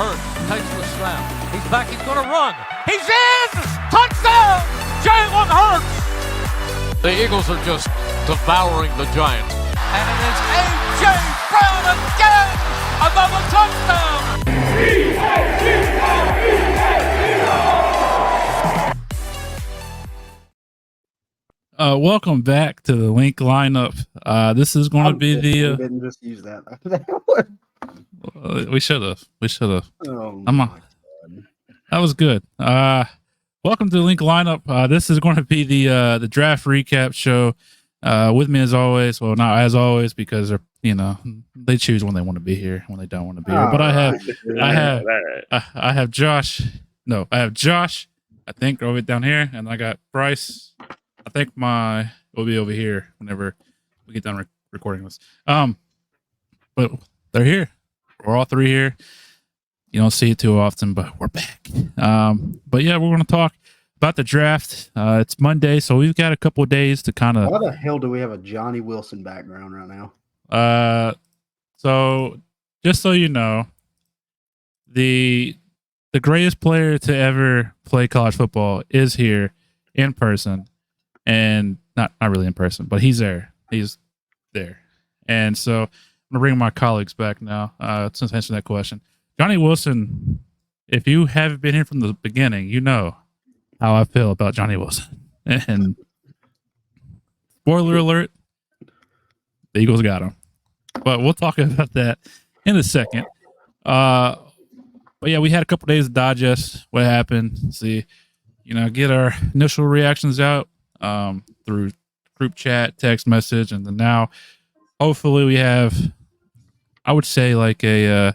Hurts takes the snap. He's back. He's going to run. He's in! Touchdown! Jalen Hurts! The Eagles are just devouring the Giants. And it is A.J. Brown again! Another touchdown! Welcome back to the Linc Lineup. This is going to be the. Didn't just use that. We should have. Oh, that was good. Welcome to the Linc Lineup. This is going to be the draft recap show. With me as always. Well, not as always because they choose when they want to be here, when they don't want to be here. But I have Josh. No, I have Josh. I think over down here, and I got Bryce. I think will be over here whenever we get done recording this. But they're here. We're all three here. You don't see it too often, but we're back. But yeah, we're going to talk about the draft. It's Monday, so we've got a couple of days to kind of. Why the hell do we have a Johnny Wilson background right now? So just so you know, the greatest player to ever play college football is here in person. And not really in person, but he's there. He's there. And so I'm going to bring my colleagues back now since I answered that question. Johnny Wilson, if you haven't been here from the beginning, you know how I feel about Johnny Wilson. And spoiler alert, the Eagles got him. But we'll talk about that in a second. But yeah, we had a couple days to digest what happened. See, get our initial reactions out. Through group chat, text message, and then now hopefully we have, I would say like a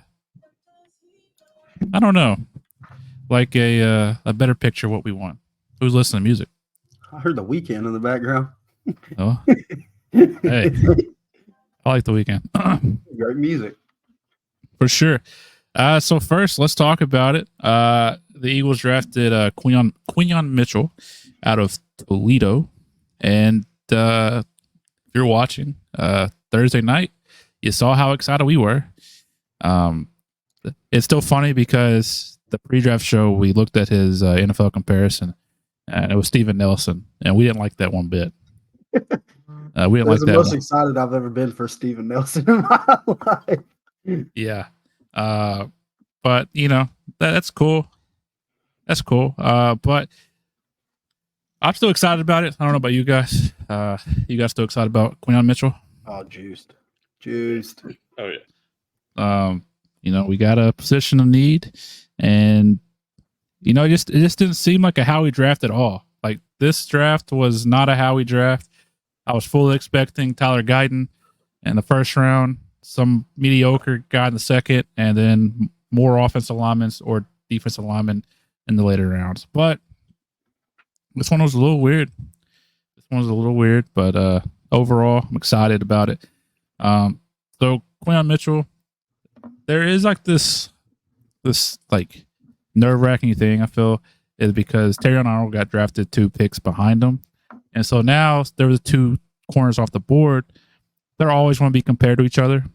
better picture of what we want. Who's listening to music? I heard The Weeknd in the background. Oh, hey, I like The Weeknd. Great music. For sure. So first, let's talk about it. The Eagles drafted Quinyon Mitchell out of Toledo, and if you're watching Thursday night, you saw how excited we were. It's still funny because the pre-draft show we looked at his NFL comparison, and it was Steven Nelson, and we didn't like that one bit. We didn't like that. The most excited I've ever been for Steven Nelson in my life. Yeah, but that's cool. That's cool. But I'm still excited about it. I don't know about you guys. You guys still excited about Quinyon Mitchell? Oh, juiced. Oh yeah. We got a position of need, and it just didn't seem like a Howie draft at all. Like this draft was not a Howie draft. I was fully expecting Tyler Guyton in the first round, some mediocre guy in the second, and then more offensive linemen or defensive linemen in the later rounds. But this one was a little weird. But overall, I'm excited about it. So Quinyon Mitchell, there is like this like nerve-wracking thing I feel is because Terrion Arnold got drafted 2 picks behind him, and so now there was 2 corners off the board. They're always going to be compared to each other,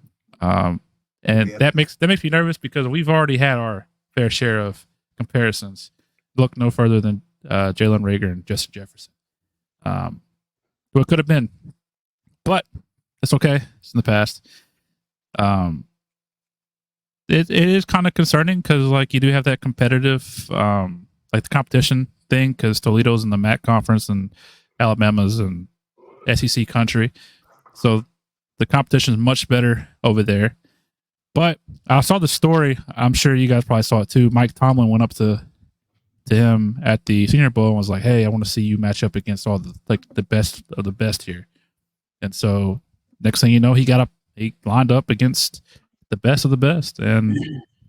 and that makes me nervous because we've already had our fair share of comparisons. Look no further than Jalen Reagor and Justin Jefferson. What could have been, but it's okay. It's in the past. It is kind of concerning because like you do have that competitive, like the competition thing because Toledo's in the MAC conference and Alabama's in SEC country, so the competition is much better over there. But I saw the story. I'm sure you guys probably saw it too. Mike Tomlin went up to him at the Senior Bowl and was like, "Hey, I want to see you match up against all the best of the best here." And so next thing you know, he lined up against the best of the best and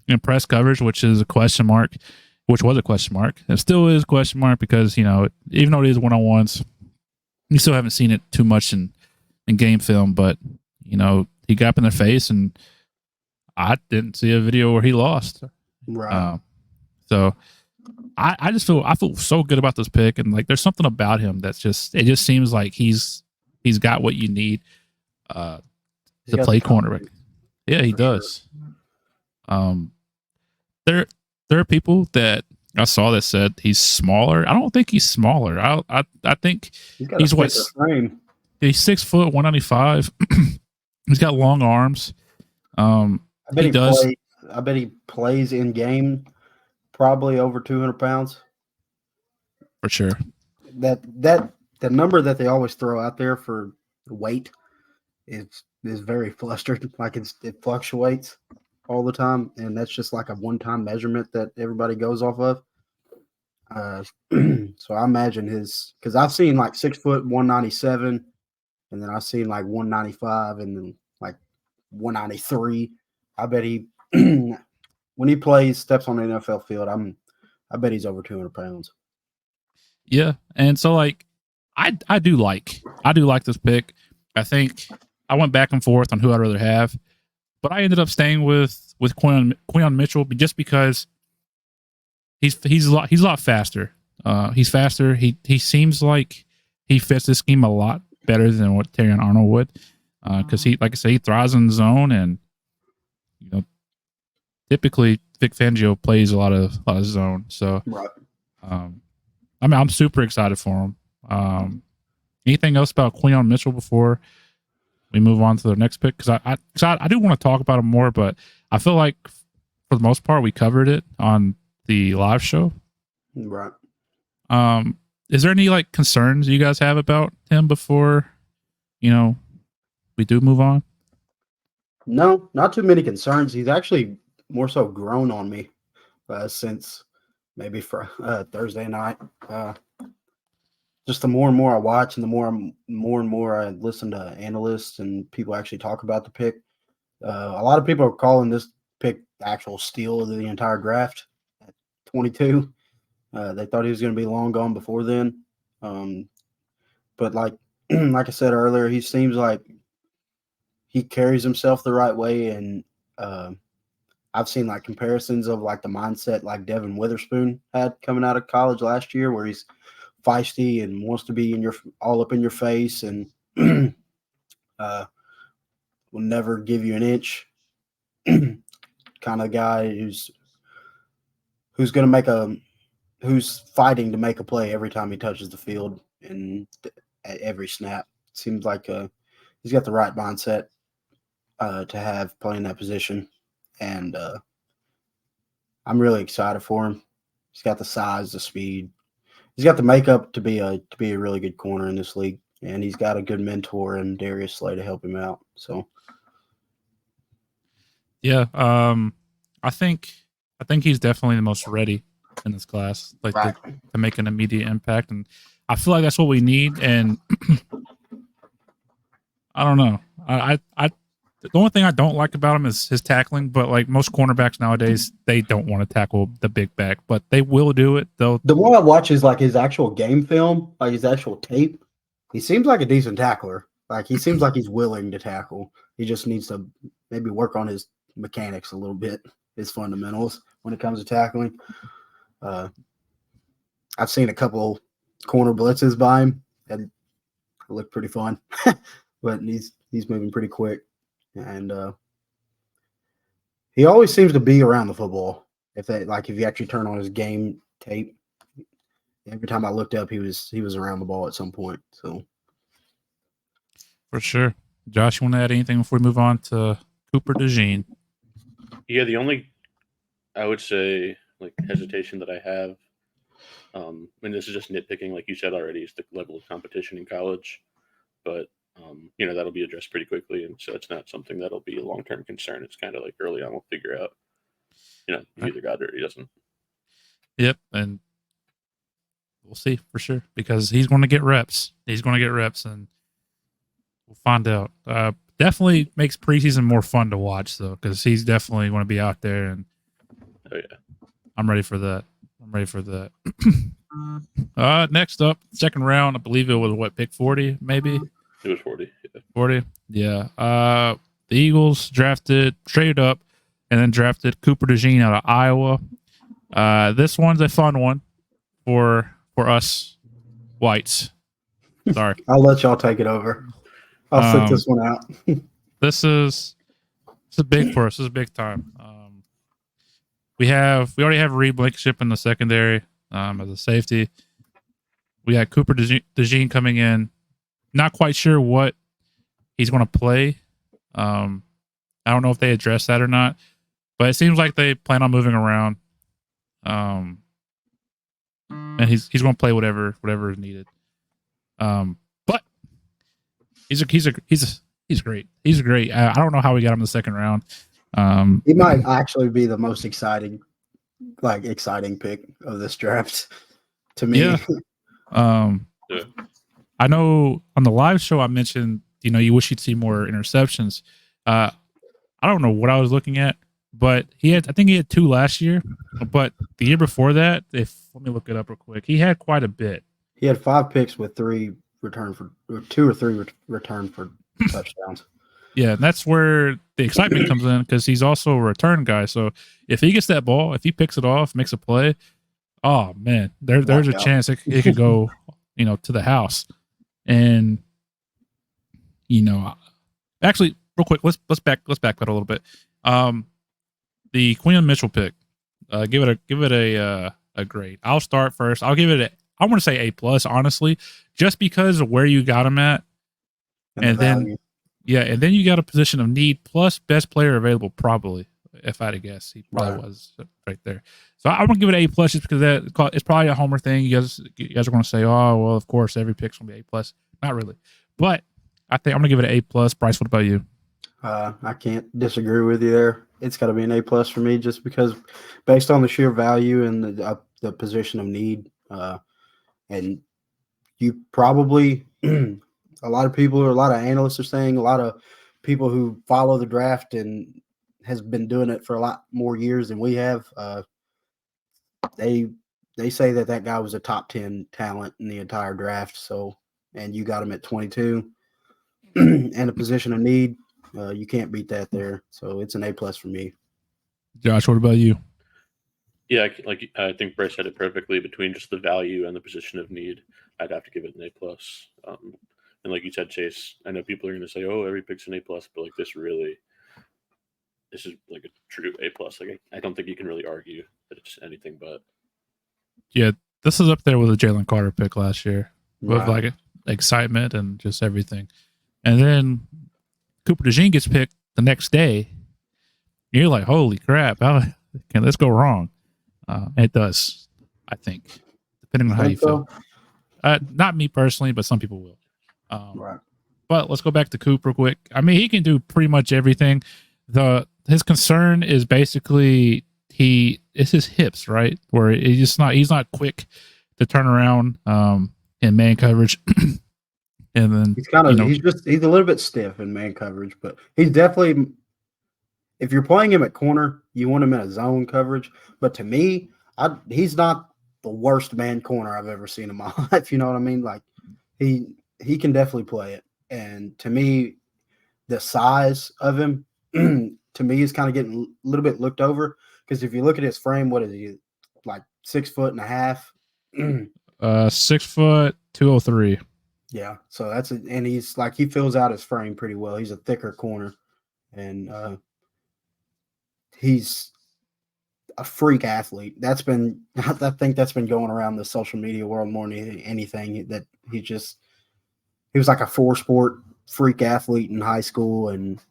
in press coverage, which was a question mark, and still is a question mark because even though it is one-on-ones, you still haven't seen it too much in game film. But he got up in their face, and I didn't see a video where he lost. Right. So I feel so good about this pick, and like there's something about him it just seems like he's got what you need to play cornerback. Yeah, he does. Sure. there are people that I saw that said he's smaller. I don't think he's smaller. I think he's what frame. He's 6 foot 195. He's got long arms. I bet he plays in game probably over 200 pounds. For sure. The number that they always throw out there for weight is very flustered. Like it fluctuates all the time, and that's just like a one-time measurement that everybody goes off of. So I imagine because I've seen like 6 foot 197, and then I've seen like 195, and then like 193. I bet he when he steps on the NFL field, I bet he's over 200 pounds. Yeah, and so like I do like this pick. I think I went back and forth on who I'd rather have, but I ended up staying with Quinyon Mitchell just because he's a lot faster. He's faster. He seems like he fits this scheme a lot better than what Terrion Arnold would, because he, like I say, he thrives in the zone, and typically Vic Fangio plays a lot of zone. So, right. I'm super excited for him. Anything else about Quinyon Mitchell before we move on to the next pick? Because I do want to talk about him more, but I feel like for the most part we covered it on the live show. Right. Is there any like concerns you guys have about him before, we do move on? No, not too many concerns. He's actually more so grown on me since maybe for Thursday night. Just the more and more I watch, and the more and more I listen to analysts and people actually talk about the pick. A lot of people are calling this pick the actual steal of the entire draft at 22. They thought he was going to be long gone before then. But like I said earlier, he seems like he carries himself the right way. And I've seen like comparisons of like the mindset like Devin Witherspoon had coming out of college last year, where he's feisty and wants to be all up in your face, and will never give you an inch. Kind of guy who's who's fighting to make a play every time he touches the field and at every snap. Seems like he's got the right mindset to have playing that position, and I'm really excited for him. He's got the size, the speed. He's got the makeup to be a really good corner in this league, and he's got a good mentor in Darius Slay to help him out. So, yeah, I think he's definitely the most ready in this class, like right. to make an immediate impact, and I feel like that's what we need. And I don't know, the only thing I don't like about him is his tackling, but like most cornerbacks nowadays, they don't want to tackle the big back, but they will do it. The more I watch is like his actual game film, like his actual tape, he seems like a decent tackler. Like he seems like he's willing to tackle. He just needs to maybe work on his mechanics a little bit, his fundamentals when it comes to tackling. I've seen a couple corner blitzes by him that look pretty fun, but he's moving pretty quick. And he always seems to be around the football. If you actually turn on his game tape, every time I looked up, he was around the ball at some point. So for sure. Josh, you want to add anything before we move on to Cooper DeJean? Yeah, the only, I would say, like hesitation that I have, and this is just nitpicking, like you said already, is the level of competition in college. But that'll be addressed pretty quickly, and so it's not something that'll be a long-term concern. It's kind of like early on we'll figure out, he either got it or he doesn't. Yep, and we'll see for sure, because he's going to get reps. And we'll find out. Definitely makes preseason more fun to watch, though, because he's definitely going to be out there, and oh yeah, I'm ready for that. Next up, second round, I believe it was pick 40, maybe? It was 40. Yeah. 40? Yeah. The Eagles traded up, and then drafted Cooper DeJean out of Iowa. This one's a fun one for us whites. Sorry. I'll let y'all take it over. I'll sit this one out. This is big for us. This is big time. we already have Reed Blankenship in the secondary as a safety. We got Cooper DeJean coming in. Not quite sure what he's going to play. I don't know if they address that or not, but it seems like they plan on moving around. And he's going to play whatever is needed. But he's great. He's great. I don't know how we got him in the second round. He might actually be the most exciting pick of this draft to me. Yeah. I know on the live show I mentioned, you wish you'd see more interceptions. I don't know what I was looking at, but I think he had 2 last year, but the year before that, let me look it up real quick. He had quite a bit. He had 5 picks with 2 or 3 return for touchdowns. Yeah, and that's where the excitement comes in because he's also a return guy. So if he gets that ball, if he picks it off, makes a play, oh man, there's a chance it could go, to the house. And actually, real quick, let's back that a little bit. The Quinn Mitchell pick, give it a grade. I'll start first. I'll give it I want to say A+, honestly, just because of where you got him at, and then you got a position of need plus best player available. Probably, if I had to guess, he probably was right there. So I'm gonna give it A+ just because it's probably a homer thing. You guys are gonna say, oh well, of course every pick's gonna be A+. Not really, but I think I'm gonna give it an A+. Bryce, what about you? I can't disagree with you there. It's got to be an A+ for me, just because based on the sheer value and the position of need, and you probably a lot of analysts are saying, a lot of people who follow the draft and has been doing it for a lot more years than we have. They say that guy was a top 10 talent in the entire draft. So, and you got him at 22 and a position of need. You can't beat that there. So it's an A+ for me. Josh, what about you? Yeah, I think Bryce said it perfectly. Between just the value and the position of need, I'd have to give it an A+. And like you said, Chase, I know people are going to say, "Oh, every pick's an A+," but like this is like a true A+. Like I don't think you can really argue that it's anything but. Yeah, this is up there with the Jalen Carter pick last year with Right. like excitement and just everything. And then Cooper DeJean gets picked the next day. You're like, holy crap, how can this go wrong? It does, I think, depending on how you feel. Not me personally, but some people will. Right. But let's go back to Coop real quick. I mean, he can do pretty much everything. His concern is basically it's his hips, right? Where he's not quick to turn around in man coverage. And then He's he's a little bit stiff in man coverage, but he's definitely, if you're playing him at corner, you want him in a zone coverage. But to me, he's not the worst man corner I've ever seen in my life. You know what I mean? Like he can definitely play it. And to me, the size of him, to me, is kind of getting a little bit looked over. Because if you look at his frame, what is he, like 6'1.5"? 6 foot 203. Yeah, so and he's like, he fills out his frame pretty well. He's a thicker corner, and he's a freak athlete. I think that's been going around the social media world more than anything. That he was like a 4-sport freak athlete in high school and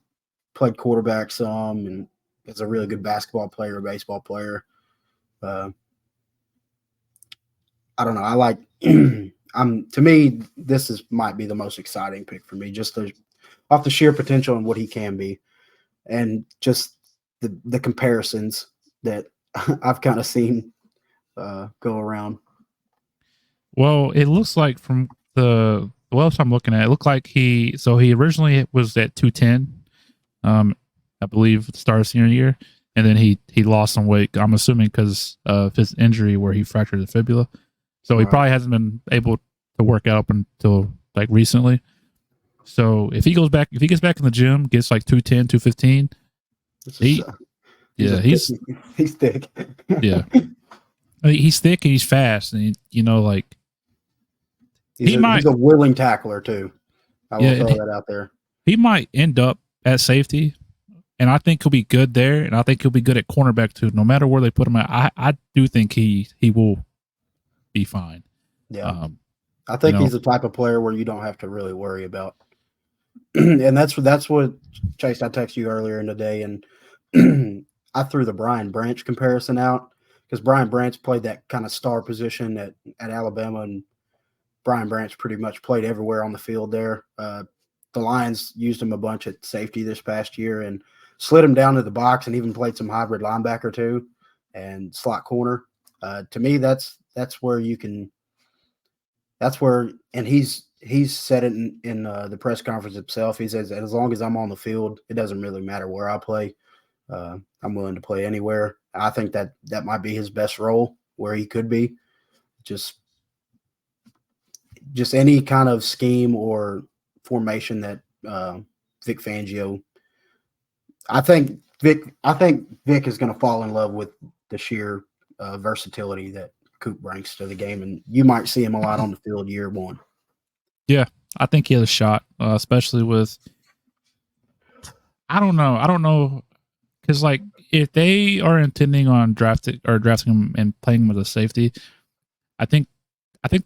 played quarterback some, and is a really good basketball player, baseball player. I don't know. I like. To me, this might be the most exciting pick for me, just off the sheer potential and what he can be, and just the comparisons that I've kind of seen go around. Well, it looks like from the website I'm looking at, it looked like he originally was at 210, I believe, at the start of senior year, and then he lost some weight. I'm assuming because of his injury where he fractured the fibula. So he probably hasn't been able to work out up until like recently. So if he gets back in the gym, gets like 210, 215, he's thick. Yeah. I mean, he's thick and he's fast, and he's a willing tackler too. I will throw that out there. He might end up at safety And I think he'll be good there, and I think he'll be good at cornerback too. No matter where they put him at, I do think he will be fine. Yeah, I think he's the type of player where you don't have to really worry about. And that's what Chase. I texted you earlier in the day, and I threw the Brian Branch comparison out because Brian Branch played that kind of star position at Alabama, and Brian Branch pretty much played everywhere on the field there. The Lions used him a bunch at safety this past year and slid him down to the box and even played some hybrid linebacker too and slot corner. To me, that's where you can. That's where, and he's said it in the press conference himself. He says, as long as I'm on the field, it doesn't really matter where I play. I'm willing to play anywhere. I think that might be his best role where he could be. Just any kind of scheme or formation that Vic Fangio. I think Vic is going to fall in love with the sheer versatility that Coop brings to the game, and you might see him a lot on the field year one. Yeah, I think he has a shot, especially with. I don't know, because like if they are intending on drafting him and playing him as a safety, I think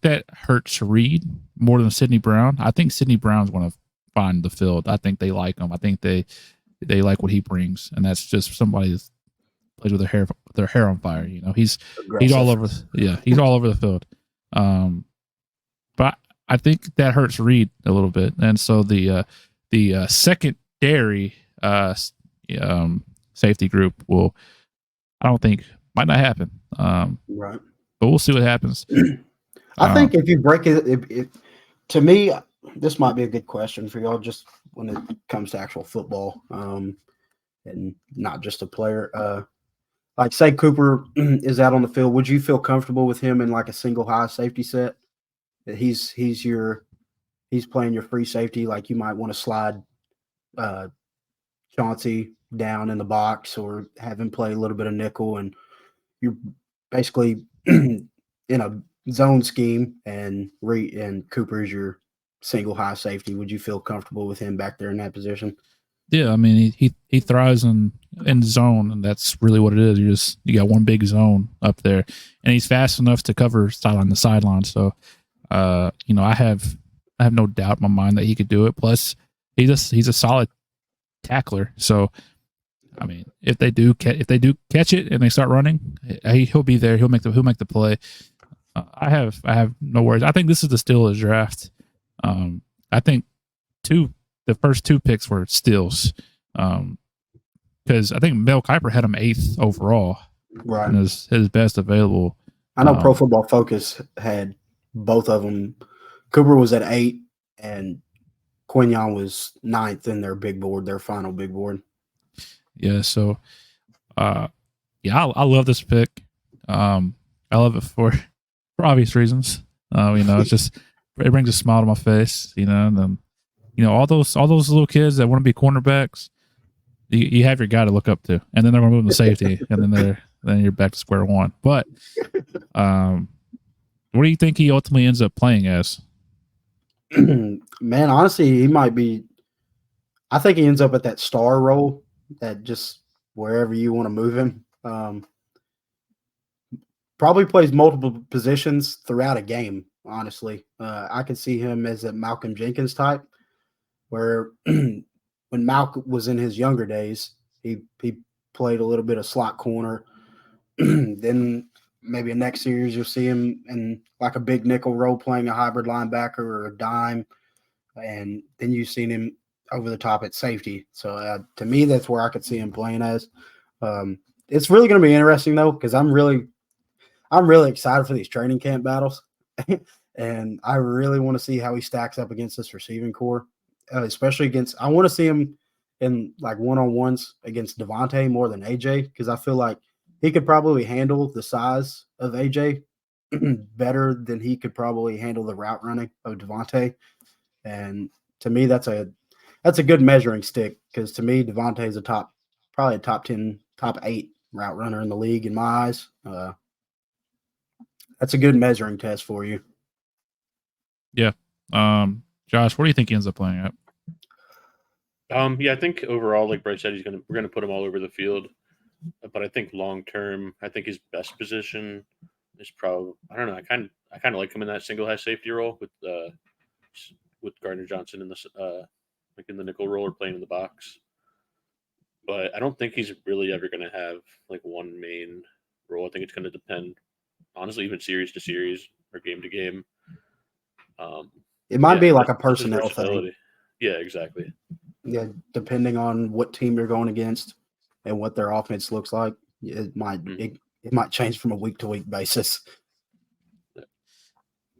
that hurts Reed more than Sidney Brown. I think Sidney Brown's going to find the field. I think they like him. I think they like what he brings, and that's just somebody that plays with their hair on fire. You know, he's all over. Yeah, he's all over the field. But I think that hurts Reed a little bit, and so the secondary safety group might not happen. Right, but we'll see what happens. I think if you break it, to me, this might be a good question for y'all just when it comes to actual football, and not just a player. Like, say Cooper is out on the field, would you feel comfortable with him in like a single high safety set? That he's playing your free safety, like you might want to slide Chauncey down in the box or have him play a little bit of nickel, and you're basically in a zone scheme, and Cooper is your single high safety. Would you feel comfortable with him back there in that position? Yeah, I mean he thrives in zone, and that's really what it is. You got one big zone up there, and he's fast enough to cover sideline to sideline. So, I have no doubt in my mind that he could do it. Plus, he's a solid tackler. So, I mean, if they do catch it and they start running, he'll be there. He'll make the play. I have no worries. I think this is the steal of the draft. I think the first two picks were steals. Because I think Mel Kiper had him 8th overall, right? And his best available. I know Pro Football Focus had both of them. Cooper was at 8, and Quignon was 9th in their big board, their final big board. Yeah, so, I love this pick. I love it for obvious reasons. It's just it brings a smile to my face. And then all those little kids that want to be cornerbacks. You have your guy to look up to, and then they're going to move to safety, and then you're back to square one. But what do you think he ultimately ends up playing as? Man, honestly, he might be. I think he ends up at that star role, that just wherever you want to move him. Probably plays multiple positions throughout a game. Honestly, I could see him as a Malcolm Jenkins type, where when Malcolm was in his younger days, he played a little bit of slot corner. Then maybe next series you'll see him in like a big nickel role playing a hybrid linebacker or a dime. And then you've seen him over the top at safety. So to me, that's where I could see him playing as. It's really going to be interesting though, because I'm really excited for these training camp battles. And I really want to see how he stacks up against this receiving core. Especially against, I want to see him in like one-on-ones against Devontae more than AJ, because I feel like he could probably handle the size of AJ better than he could probably handle the route running of Devontae. And to me, that's a good measuring stick, because to me, Devontae is probably a top 10, top 8 route runner in the league in my eyes. That's a good measuring test for you. Yeah. Josh, what do you think he ends up playing at? Yeah, I think overall, like Bryce said, we're gonna put him all over the field. But I think long term, I think his best position is probably I don't know. I kind of like him in that single high safety role with Gardner Johnson in this like in the nickel role or playing in the box. But I don't think he's really ever going to have like one main role. I think it's going to depend, honestly, even series to series or game to game. It might Yeah, be like a just his personnel thing. versatility. Yeah, exactly. Yeah, depending on what team you're going against and what their offense looks like, it might it might change from a week to week basis.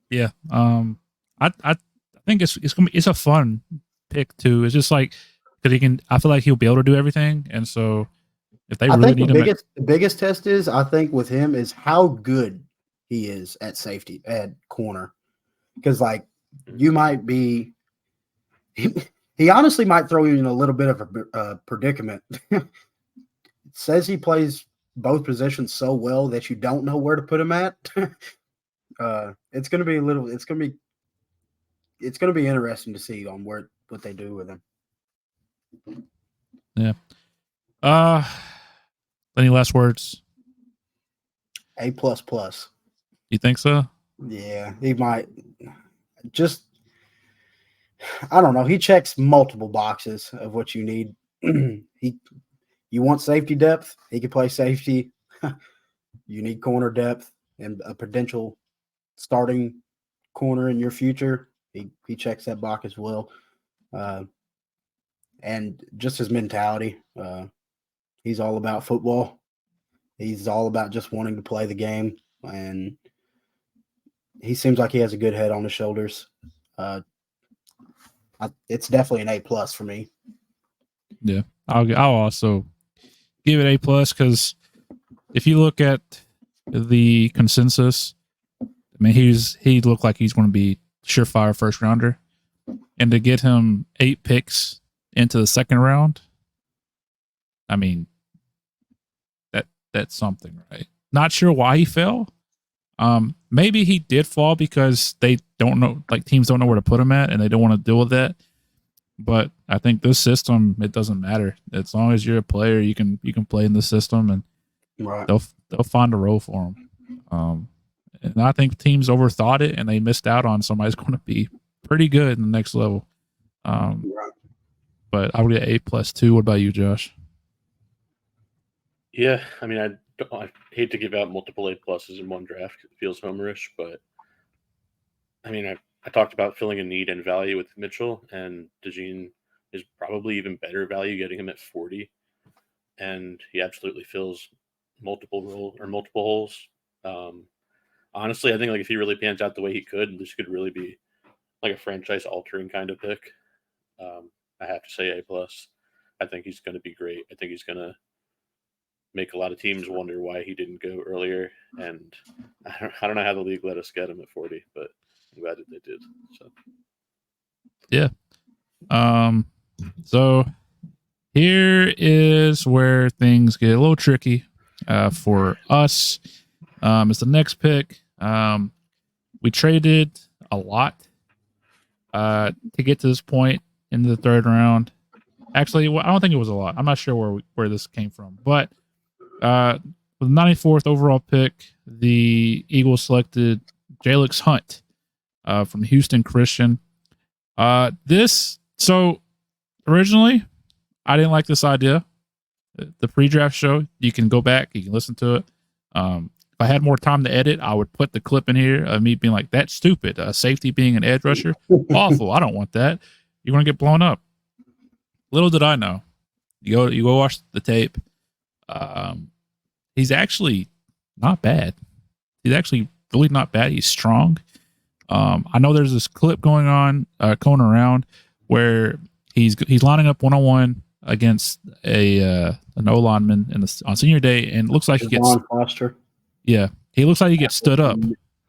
Yeah. I think it's a fun pick too. It's just like because I feel like he'll be able to do everything, and so if they I really think need the him, biggest test is I think with him is how good he is at safety at corner, because like you might be. He honestly might throw you in a little bit of a predicament. It says he plays both positions so well that you don't know where to put him at. It's going to be it's going to be interesting to see on what they do with him. yeah. Any last words? A++. You think so? Yeah, he might just. I don't know. He checks multiple boxes of what you need. You want safety depth? He can play safety. You need corner depth and a potential starting corner in your future. He checks that box as well. And just his mentality. He's all about football. He's all about just wanting to play the game. And he seems like he has a good head on his shoulders. It's definitely an A+ for me. Yeah, I'll also give it A+ because if you look at the consensus, I mean he looked like he's going to be surefire first rounder, and to get him 8 picks into the second round, I mean that's something, right? Not sure why he fell. Maybe he did fall because they don't know, like teams don't know where to put him at, and they don't want to deal with that. But I think this system, it doesn't matter as long as you're a player, you can play in the system, and Right. they'll find a role for him. And I think teams overthought it, and they missed out on somebody's going to be pretty good in the next level. Right. But I would get A+2. What about you, Josh? Yeah, I mean, I hate to give out multiple A+ in one draft. It feels homerish, but I mean, I talked about filling a need and value with Mitchell, and DeJean is probably even better value getting him at 40, and he absolutely fills multiple holes. Honestly, I think like if he really pans out the way he could, this could really be like a franchise altering kind of pick. I have to say A+. I think he's going to be great. I think he's going to make a lot of teams wonder why he didn't go earlier. And I don't know how the league let us get him at 40, but I'm glad that they did. So yeah. So here is where things get a little tricky for us. It's the next pick. We traded a lot to get to this point in the third round. Actually, I don't think it was a lot. I'm not sure where this came from, but with the 94th overall pick, the Eagles selected Jalix Hunt from Houston Christian. So originally, I didn't like this idea. The pre-draft show, you can go back, you can listen to it. If I had more time to edit, I would put the clip in here of me being like, "That's stupid. Safety being an edge rusher, awful. I don't want that. You're gonna get blown up." Little did I know. You go watch the tape. He's actually not bad. He's actually really not bad. He's strong. I know there's this clip going around where he's lining up 1-on-1 against an O lineman on senior day, and it looks like he gets Foster. Yeah, he looks like he gets stood up.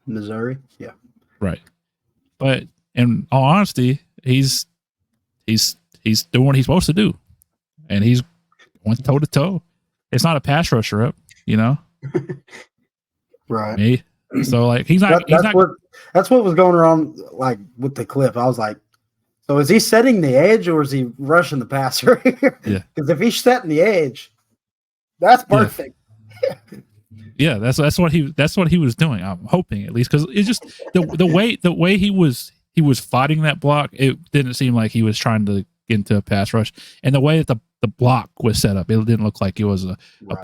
Missouri, yeah, right. But in all honesty, he's doing what he's supposed to do, and he's going toe to toe. It's not a pass rusher up, right. So like he's not. That's what was going around like with the clip. I was like, So is he setting the edge or is he rushing the passer? Yeah. Because if he's setting the edge, that's perfect. Yeah, that's what he was doing. I'm hoping, at least, because it's just the way he was fighting that block. It didn't seem like he was trying to get into a pass rush, and the way that the block was set up, it didn't look like it was a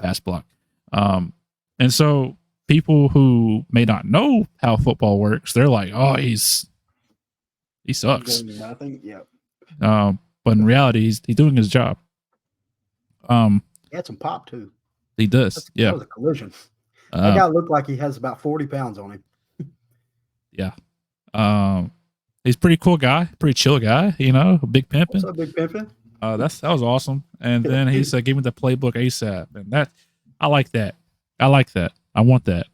pass block. And so people who may not know how football works, they're like, "Oh, he sucks." Nothing. Yeah. But in reality, he's doing his job. He had some pop too. He does. That was a collision. That guy looked like he has about 40 pounds on him. Yeah. He's a pretty cool guy, pretty chill guy, a big pimpin'. What's up, big pimpin'? That was awesome. And then he said, give me the playbook ASAP. And I like that. I like that. I want that.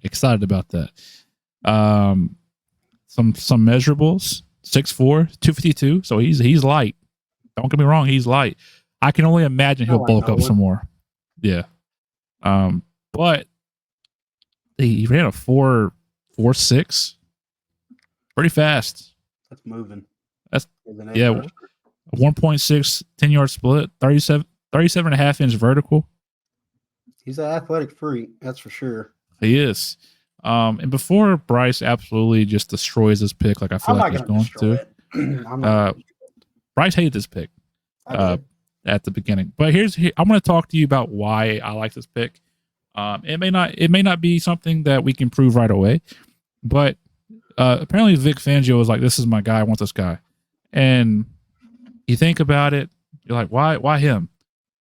Excited about that. Some measurables, 6'4", 252. So he's light. Don't get me wrong, he's light. I can only imagine he'll bulk up some more. Yeah. But he ran a 4.46. Pretty fast. That's moving. That's 1.6 10-yard split, 37.5-inch vertical. He's an athletic freak, that's for sure. He is. And before Bryce absolutely just destroys this pick, like I feel like he's going to. Bryce hated this pick at the beginning. But I'm going to talk to you about why I like this pick. It may not be something that we can prove right away, but apparently Vic Fangio was like, "This is my guy. I want this guy." And you think about it, you're like, "Why him?"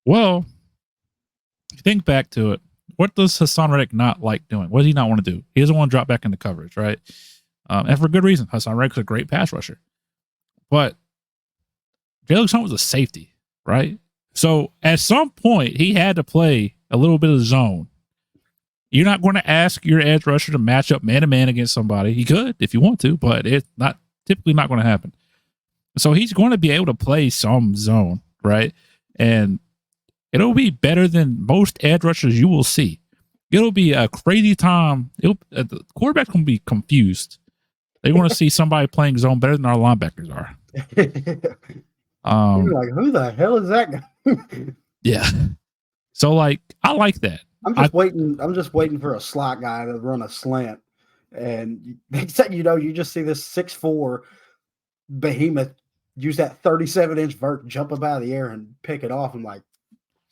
Well, think back to it. What does Hassan Reddick not like doing? What does he not want to do? He doesn't want to drop back into coverage, right? And for good reason. Hassan Reddick's a great pass rusher, but Jalen Hunt was a safety, right? So at some point, he had to play a little bit of zone. You're not going to ask your edge rusher to match up man-to-man against somebody. He could if you want to, but it's typically not going to happen. So he's going to be able to play some zone, right? And it'll be better than most edge rushers you will see. It'll be a crazy time. The quarterback's going to be confused. They want to see somebody playing zone better than our linebackers are. You're like, who the hell is that guy? Yeah. So I like that. I'm just waiting for a slot guy to run a slant. And next thing you know, you just see this 6'4" behemoth use that 37-inch vert, jump up out of the air and pick it off. I'm like,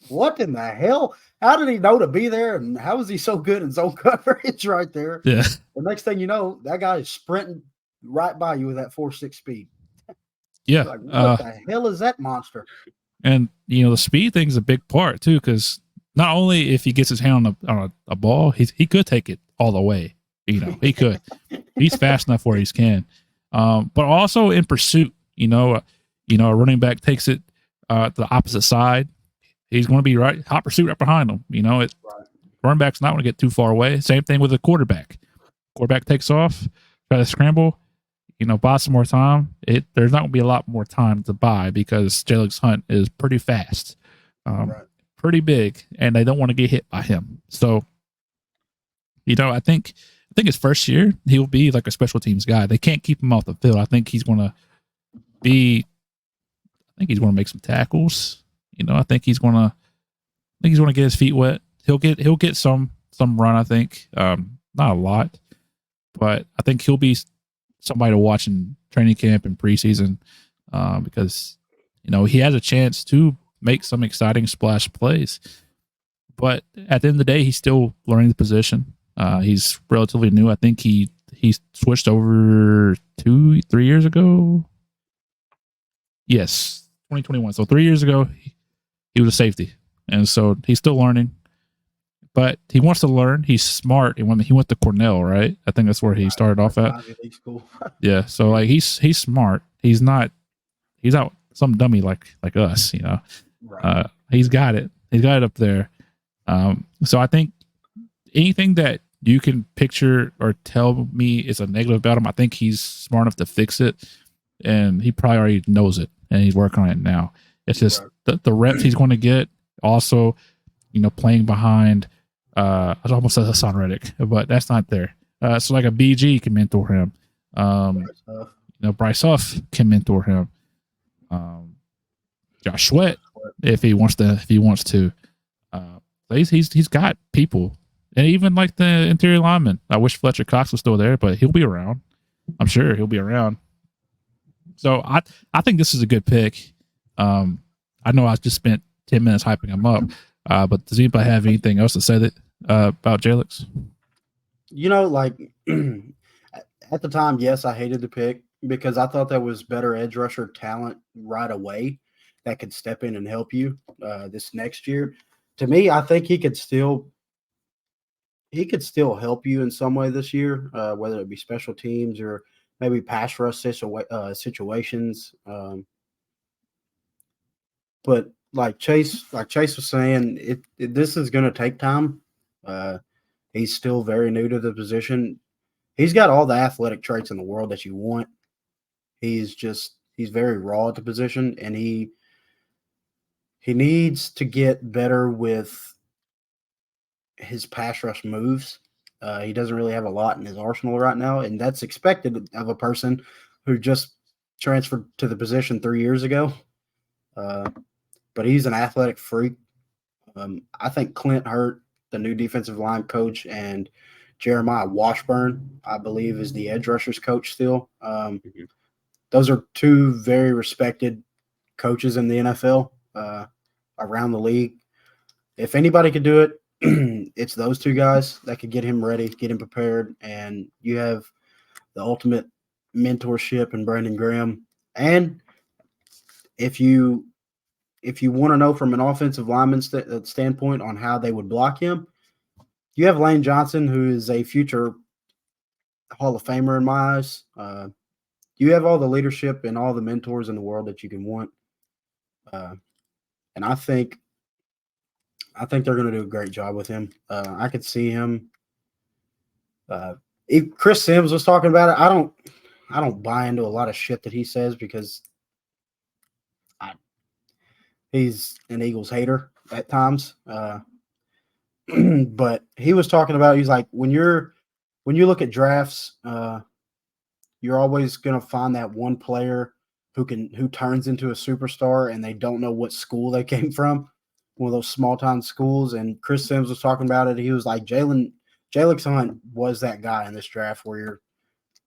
what in the hell? How did he know to be there? And how is he so good in zone coverage right there? Yeah. The next thing you know, that guy is sprinting right by you with that 4.6 speed. Yeah. Like, what the hell is that monster? And, the speed thing is a big part, too, because not only if he gets his hand on a ball, he could take it all the way. He could. He's fast enough where he can. But also in pursuit, a running back takes it to the opposite side. He's going to be hot pursuit right behind him. Running back's not going to get too far away. Same thing with a quarterback. Quarterback takes off, try to scramble, buy some more time. There's not going to be a lot more time to buy because Jalen Hunt is pretty fast, pretty big, and they don't want to get hit by him. So, I think his first year he'll be like a special teams guy. They can't keep him off the field. I think he's going to make some tackles. I think he's going to get his feet wet. He'll get some run. I think not a lot, but I think he'll be somebody to watch in training camp and preseason because he has a chance to make some exciting splash plays. But at the end of the day, he's still learning the position. He's relatively new. I think he switched over 2-3 years ago. Yes, 2021. So 3 years ago, he was a safety, and so he's still learning. But he wants to learn. He's smart. And he went to Cornell, right? I think that's where he started off at. Yeah. So he's smart. He's not some dummy like us, Right. He's got it. He's got it up there. So I think anything that you can picture or tell me is a negative about him, I think he's smart enough to fix it, and he probably already knows it, and he's working on it now. It's just the reps he's going to get. Also, playing behind. I almost said Hassan Reddick, but that's not there. So like a BG can mentor him. Bryce Huff can mentor him. Josh Sweat, if he wants to. He's got people, and even like the interior lineman. I wish Fletcher Cox was still there, but he'll be around. I'm sure he'll be around. So I think this is a good pick. I know I just spent 10 minutes hyping him up, but does anybody have anything else to say about Jalix? Like at the time, yes, I hated the pick because I thought that was better edge rusher talent right away that could step in and help you this next year. To me, I think he could still help you in some way this year, whether it be special teams or maybe pass rush situations. But like Chase was saying, this is going to take time. He's still very new to the position. He's got all the athletic traits in the world that you want. He's very raw at the position, and he needs to get better with his pass rush moves. He doesn't really have a lot in his arsenal right now, and that's expected of a person who just transferred to the position 3 years ago. But he's an athletic freak. I think Clint Hurt, the new defensive line coach, and Jeremiah Washburn, I believe, is the edge rushers coach still. Those are two very respected coaches in the NFL around the league. If anybody could do it, it's those two guys that could get him ready, get him prepared, and you have the ultimate mentorship in Brandon Graham. And if you want to know from an offensive lineman standpoint on how they would block him, you have Lane Johnson, who is a future Hall of Famer in my eyes. You have all the leadership and all the mentors in the world that you can want. And I think they're going to do a great job with him. I could see him. If Chris Sims was talking about it, I don't buy into a lot of shit that he says because he's an Eagles hater at times. But he was talking about, he's like, when you look at drafts, you're always going to find that one player who turns into a superstar and they don't know what school they came from, one of those small town schools. And Chris Sims was talking about it. He was like, Jalix Hunt was that guy in this draft where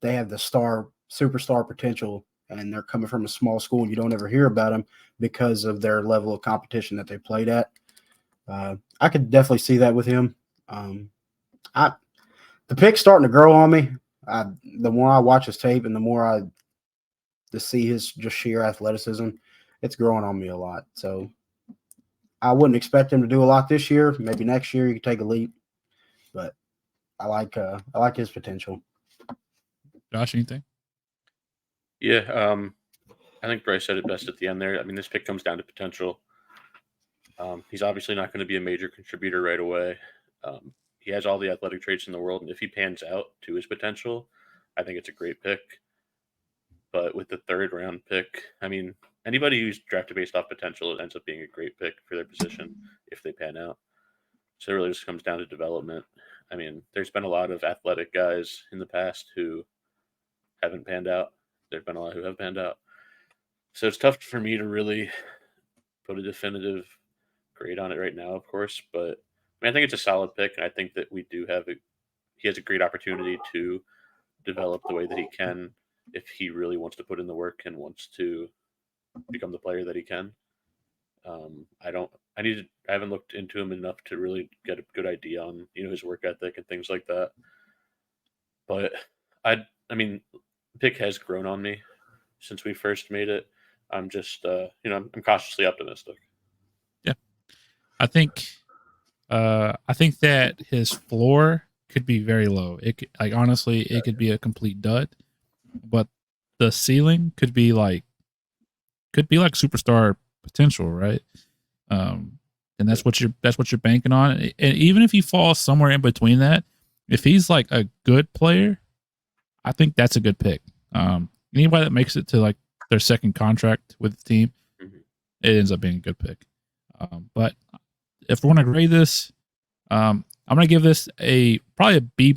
they have the superstar potential, and they're coming from a small school and you don't ever hear about them because of their level of competition that they played at. I could definitely see that with him. The pick's starting to grow on me. The more I watch his tape and the more I see his just sheer athleticism, it's growing on me a lot. So I wouldn't expect him to do a lot this year. Maybe next year he could take a leap, but I like his potential. Josh, anything? Yeah, I think Bryce said it best at the end there. I mean, this pick comes down to potential. He's obviously not going to be a major contributor right away. He has all the athletic traits in the world, and if he pans out to his potential, I think it's a great pick. But with the third round pick, I mean, anybody who's drafted based off potential, it ends up being a great pick for their position if they pan out. So it really just comes down to development. I mean, there's been a lot of athletic guys in the past who haven't panned out. There've been a lot who have panned out. So it's tough for me to really put a definitive grade on it right now, of course. But I think it's a solid pick, and I think that he has a great opportunity to develop the way that he can if he really wants to put in the work and wants to become the player that he can. I haven't looked into him enough to really get a good idea on, his work ethic and things like that. But I mean, pick has grown on me since we first made it. I'm just, I'm cautiously optimistic. Yeah. I think that his floor could be very low. Honestly, it could be a complete dud, but the ceiling could be like superstar potential, right? And that's what you're banking on. And even if he falls somewhere in between that, if he's like a good player, I think that's a good pick. Anybody that makes it to like their second contract with the team, it ends up being a good pick. But if we're going to grade this, I'm going to give this probably a B.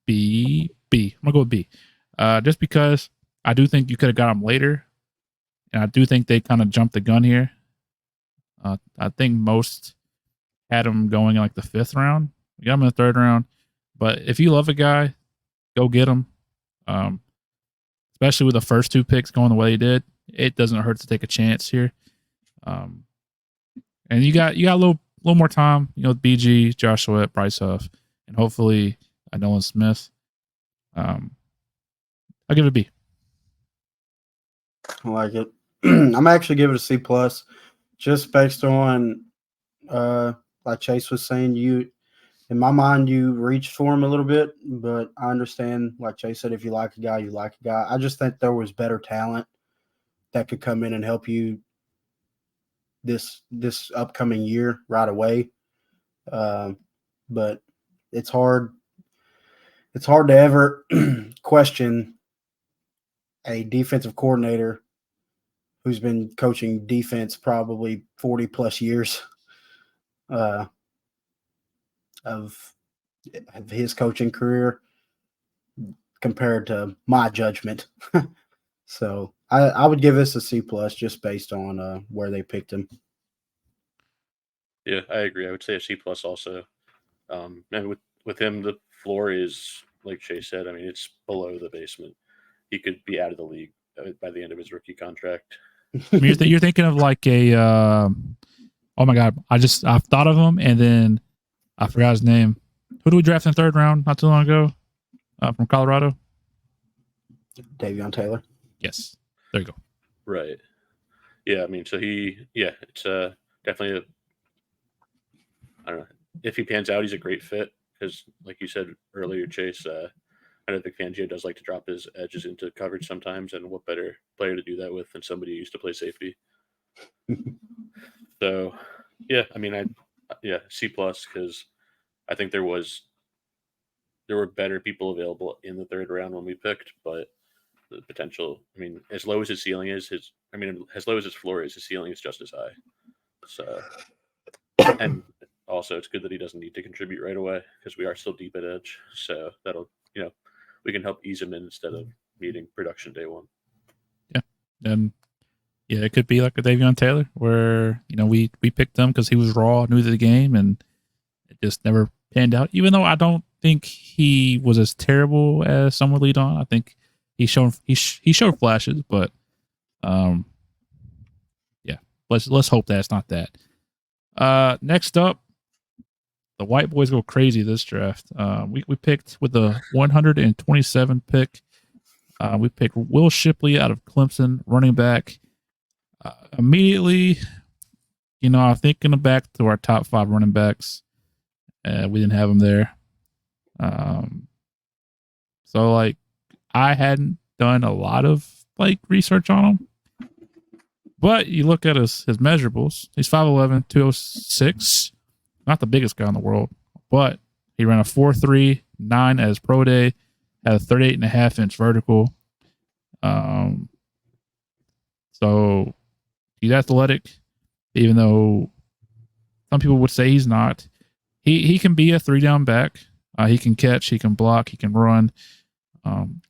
I'm going to go with B. Just because I do think you could have got him later, and I do think they kind of jumped the gun here. I think most had him going in like the 5th round. We got him in the 3rd round, but if you love a guy, go get him. Especially with the first 2 picks going the way he did, it doesn't hurt to take a chance here. And you got a little more time, with BG, Joshua, Bryce Huff, and hopefully Nolan Smith. I'll give it a B. I like it. I'm actually giving it a C plus, just based on like Chase was saying, in my mind you reached for him a little bit, but I understand, like Chase said, if you like a guy, you like a guy. I just think there was better talent that could come in and help you this upcoming year right away. But it's hard to ever question a defensive coordinator who's been coaching defense probably 40 plus years of his coaching career compared to my judgment. So I would give this a C plus just based on where they picked him. Yeah, I agree. I would say a C plus also. And with him, the floor is, like Chase said, I mean, it's below the basement. He could be out of the league by the end of his rookie contract. I mean, you're thinking of like a oh my god, I've thought of him and then I forgot his name. Who did we draft in the 3rd round not too long ago? From Colorado? Davion Taylor. Yes. There you go. Right. Yeah, I mean, so it's definitely I don't know. If he pans out, he's a great fit because, like you said earlier, Chase, I know Vic Fangio does like to drop his edges into coverage sometimes, and what better player to do that with than somebody who used to play safety? So, yeah, I mean, C plus because I think there were better people available in the 3rd round when we picked, but the potential, I mean, as low as his ceiling is, as low as his floor is, his ceiling is just as high. So, and also it's good that he doesn't need to contribute right away because we are still deep at edge. So that'll, we can help ease him in instead of needing production day one. Yeah. And yeah, it could be like a Davion Taylor where, we picked him because he was raw, new to the game, and it just never panned out. Even though I don't think he was as terrible as some would lead on. I think he showed flashes, but yeah, let's hope that's not that. Next up, the white boys go crazy this draft. We picked with the 127 pick. We picked Will Shipley out of Clemson, running back. Immediately, I'm thinking back to our top 5 running backs. We didn't have him there. So like I hadn't done a lot of like research on him. But you look at his measurables. He's 5'11", 206. Not the biggest guy in the world, but he ran a 4.39 at his pro day, had a 38.5-inch vertical. So he's athletic, even though some people would say he's not. He can be a 3-down back. He can catch, he can block, he can run.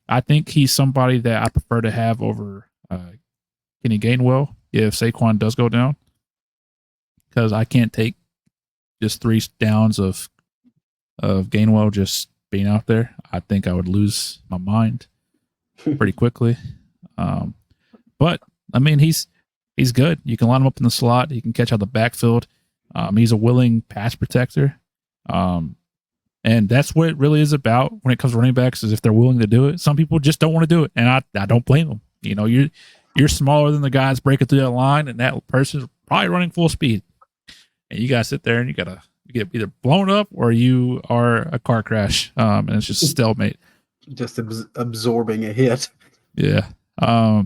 I think he's somebody that I prefer to have over Kenny Gainwell if Saquon does go down, because I can't take just 3 downs of Gainwell just being out there. I think I would lose my mind pretty quickly. But I mean, he's good. You can line him up in the slot. He can catch out the backfield. He's a willing pass protector. And that's what it really is about when it comes to running backs, is if they're willing to do it. Some people just don't want to do it, and I don't blame them. You're smaller than the guys breaking through that line, and that person's probably running full speed. And you gotta sit there and you get either blown up or you are a car crash. And it's just a stalemate. Just absorbing a hit. Yeah. I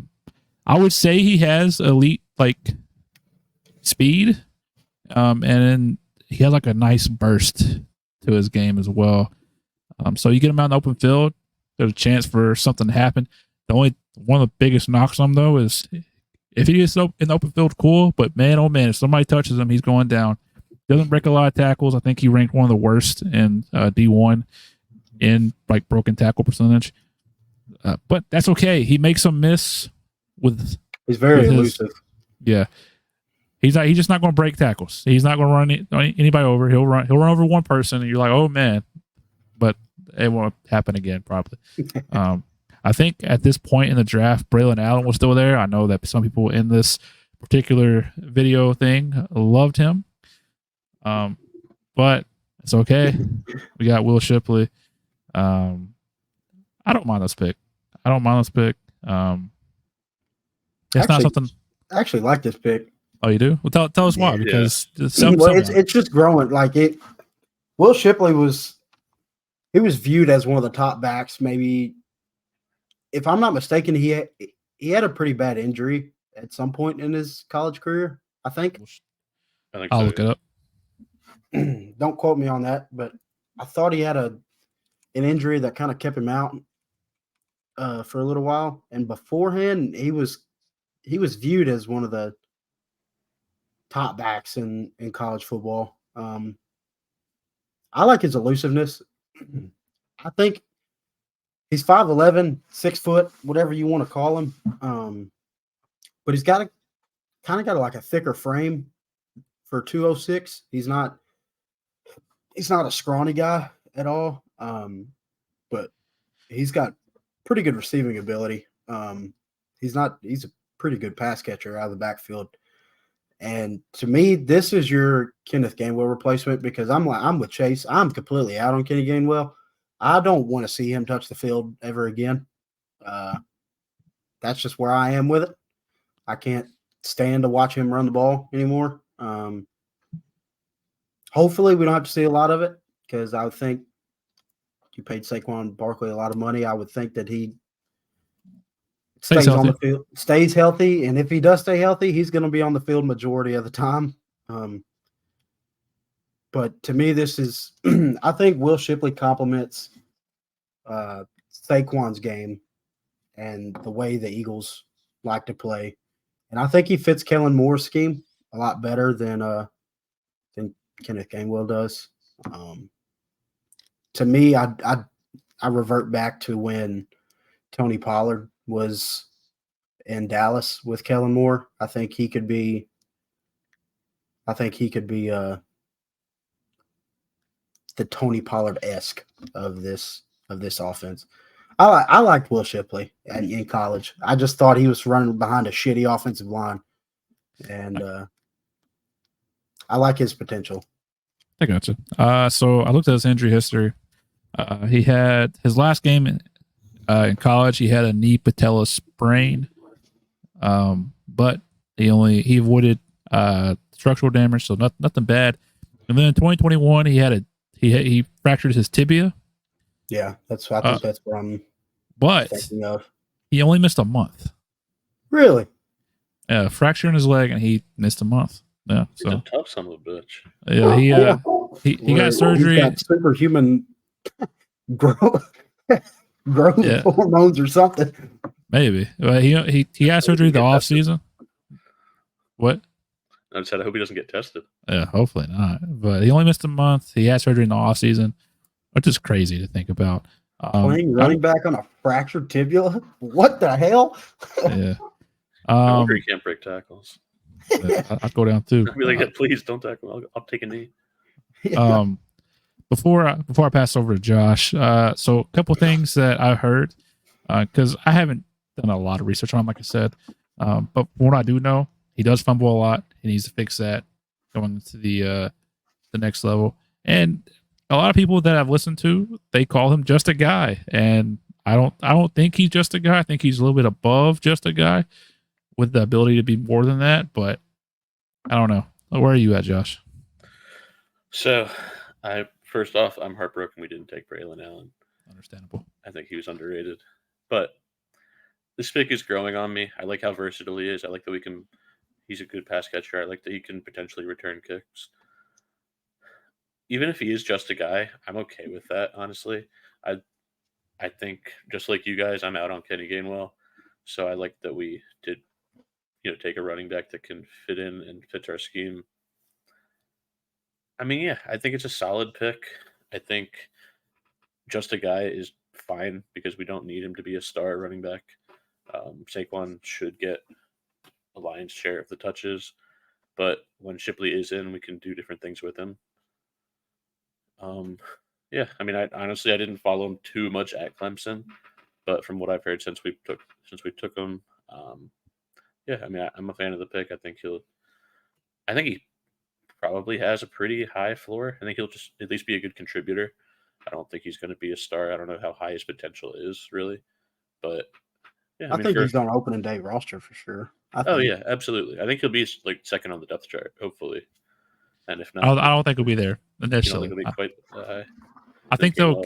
would say he has elite like speed. And then he has like a nice burst to his game as well. So you get him out in the open field, there's a chance for something to happen. One of the biggest knocks on him though is if he is in the open field, cool. But man, oh man, if somebody touches him, he's going down. Doesn't break a lot of tackles. I think he ranked one of the worst in D1 in like broken tackle percentage. But that's okay. He makes them miss with He's very with his- elusive. yeah. He's just not going to break tackles. He's not going to run anybody over. He'll run over one person, and you're like, oh man, but it won't happen again probably. I think at this point in the draft, Braylon Allen was still there. I know that some people in this particular video thing loved him, but it's okay. We got Will Shipley. I don't mind this pick. It's not something. I actually like this pick. Oh, you do? Well, tell us why. Yeah. Because It's just growing. Like it. Will Shipley was viewed as one of the top backs. Maybe, if I'm not mistaken, he had a pretty bad injury at some point in his college career. I think. I think I'll so, look it up. Don't quote me on that, but I thought he had an injury that kind of kept him out for a little while. And beforehand, he was viewed as one of the top backs in college football. I like his elusiveness. I think he's 5'11", 6 foot, whatever you want to call him. But he's got like a thicker frame for 206. He's not a scrawny guy at all. But he's got pretty good receiving ability. He's a pretty good pass catcher out of the backfield. And to me, this is your Kenneth Gainwell replacement, because I'm with Chase. I'm completely out on Kenny Gainwell. I don't want to see him touch the field ever again. That's just where I am with it. I can't stand to watch him run the ball anymore. Hopefully we don't have to see a lot of it, because I would think you paid Saquon Barkley a lot of money. I would think that he stays on the field, stays healthy, and if he does stay healthy, he's going to be on the field majority of the time. But to me, this is I think Will Shipley complements Saquon's game and the way the Eagles like to play, and I think he fits Kellen Moore's scheme a lot better than Kenneth Gainwell does. To me, I revert back to when Tony Pollard was in Dallas with Kellen Moore. I think he could be the Tony Pollard-esque of this offense. I liked Will Shipley in college. I just thought he was running behind a shitty offensive line, and I like his potential. I gotcha. So I looked at his injury history. He had his last game in college. He had a knee patella sprain, but he avoided structural damage, so nothing bad. And then in 2021, he fractured his tibia. Yeah, I think that's what I'm thinking of. He only missed a month. Really? Yeah, fracture in his leg, and he missed a month. Yeah, He's a tough son of a bitch. Yeah, he got surgery. He's got superhuman growth hormones or something. Maybe. Well, he had surgery the off season. What? I said I hope he doesn't get tested. Yeah, hopefully not. But he only missed a month. He had surgery in the off season, which is crazy to think about. Playing running back on a fractured tibia? What the hell? Yeah. I wonder he can't break tackles. I'd go down too. I'd be like, please don't tackle. I'll take a knee. Before I pass over to Josh, so a couple things that I heard, because I haven't done a lot of research on him, like I said, but from what I do know, he does fumble a lot. He needs to fix that going to the next level. And a lot of people that I've listened to, they call him just a guy, and I don't think he's just a guy. I think he's a little bit above just a guy, with the ability to be more than that. But I don't know. Where are you at, Josh? So, first off, I'm heartbroken we didn't take Braylon Allen. Understandable. I think he was underrated. But this pick is growing on me. I like how versatile he is. I like that he's a good pass catcher. I like that he can potentially return kicks. Even if he is just a guy, I'm okay with that, honestly. I think, just like you guys, I'm out on Kenny Gainwell. So I like that we did, take a running back that can fit in and fits our scheme. I mean, yeah, I think it's a solid pick. I think just a guy is fine because we don't need him to be a star running back. Saquon should get a lion's share of the touches, but when Shipley is in, we can do different things with him. Yeah, I mean, I honestly didn't follow him too much at Clemson, but from what I've heard since we took him, yeah, I mean, I'm a fan of the pick. I think he probably has a pretty high floor. I think he'll just at least be a good contributor. I don't think he's going to be a star. I don't know how high his potential is really, but yeah, I think he's on opening day roster for sure. Yeah, absolutely. I think he'll be like second on the depth chart, hopefully. And if not, I don't think he'll be there initially. You don't think he'll be quite high? I think they'll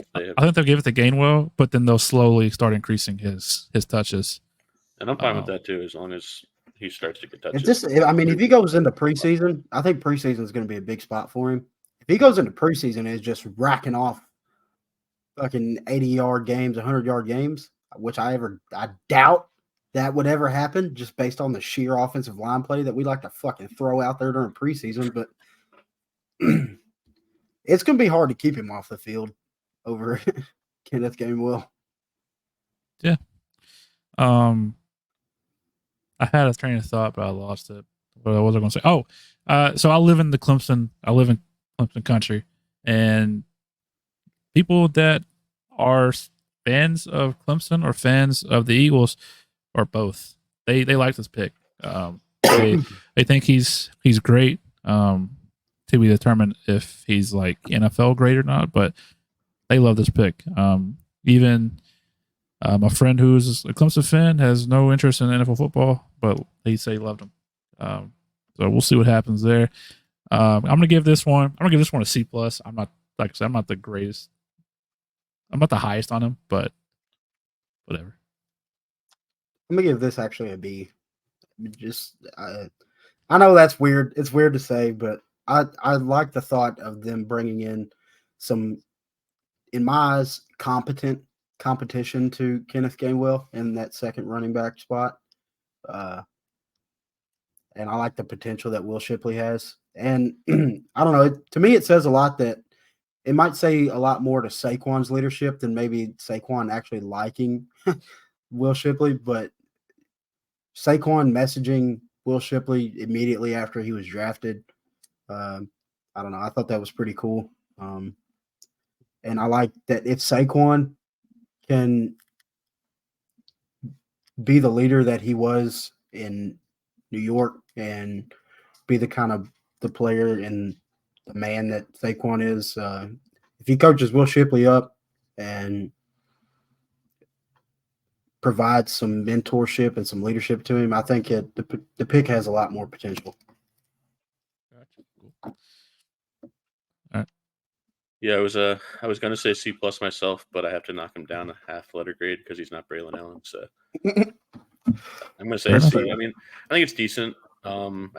give it to Gainwell, but then they'll slowly start increasing his touches. And I'm fine with that too, as long as he starts to get touches. If he goes into preseason, I think preseason is going to be a big spot for hhim. If he goes into preseason and is just racking off fucking 80-yard games, 100-yard games, which I doubt that would ever happen just based on the sheer offensive line play that we like to fucking throw out there during preseason. But it's going to be hard to keep him off the field over Kenneth Gainwell. Yeah. I had a train of thought, but I lost it. What was I going to say? Oh, so I live in Clemson country, and people that are fans of Clemson or fans of the Eagles, or both, they like this pick. They think he's great. To be determined if he's like NFL great or not, but they love this pick. Even my friend who's a Clemson fan has no interest in NFL football, but he said he loved him. So we'll see what happens there. I'm gonna give this one a C+. I'm not, like I said, I'm not the greatest. I'm not the highest on him, but whatever. I'm gonna give this actually a B. I know that's weird. It's weird to say, but I like the thought of them bringing in some, in my eyes, competition to Kenneth Gainwell in that second running back spot. And I like the potential that Will Shipley has. And I don't know. To me, it says a lot that it might say a lot more to Saquon's leadership than maybe Saquon actually liking Will Shipley. But Saquon messaging Will Shipley immediately after he was drafted, I don't know. I thought that was pretty cool. And I like that if Saquon can be the leader that he was in New York and be the kind of the player and the man that Saquon is, if he coaches Will Shipley up and provides some mentorship and some leadership to him, I think the pick has a lot more potential. Yeah, I was gonna say C+ myself, but I have to knock him down a half letter grade because he's not Braylon Allen. So I'm gonna say C. I mean, I think it's decent. Braylon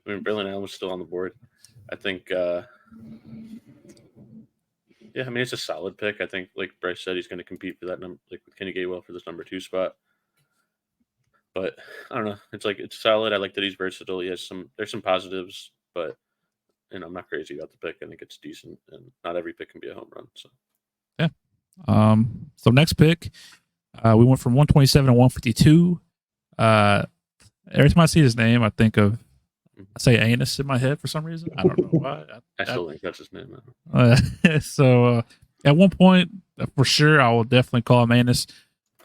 Allen was still on the board. I think yeah, I mean it's a solid pick. I think, like Bryce said, he's gonna compete for that number, like with Kenny Gainwell for this number 2 spot. But I don't know. It's solid. I like that he's versatile. There's some positives, but I'm not crazy about the pick. I think it's decent, and not every pick can be a home run. So, yeah. So next pick, we went from 127 to 152. Every time I see his name, I say Anus in my head for some reason. I don't know why. I still think that's his name. So at one point, for sure, I will definitely call him Anus.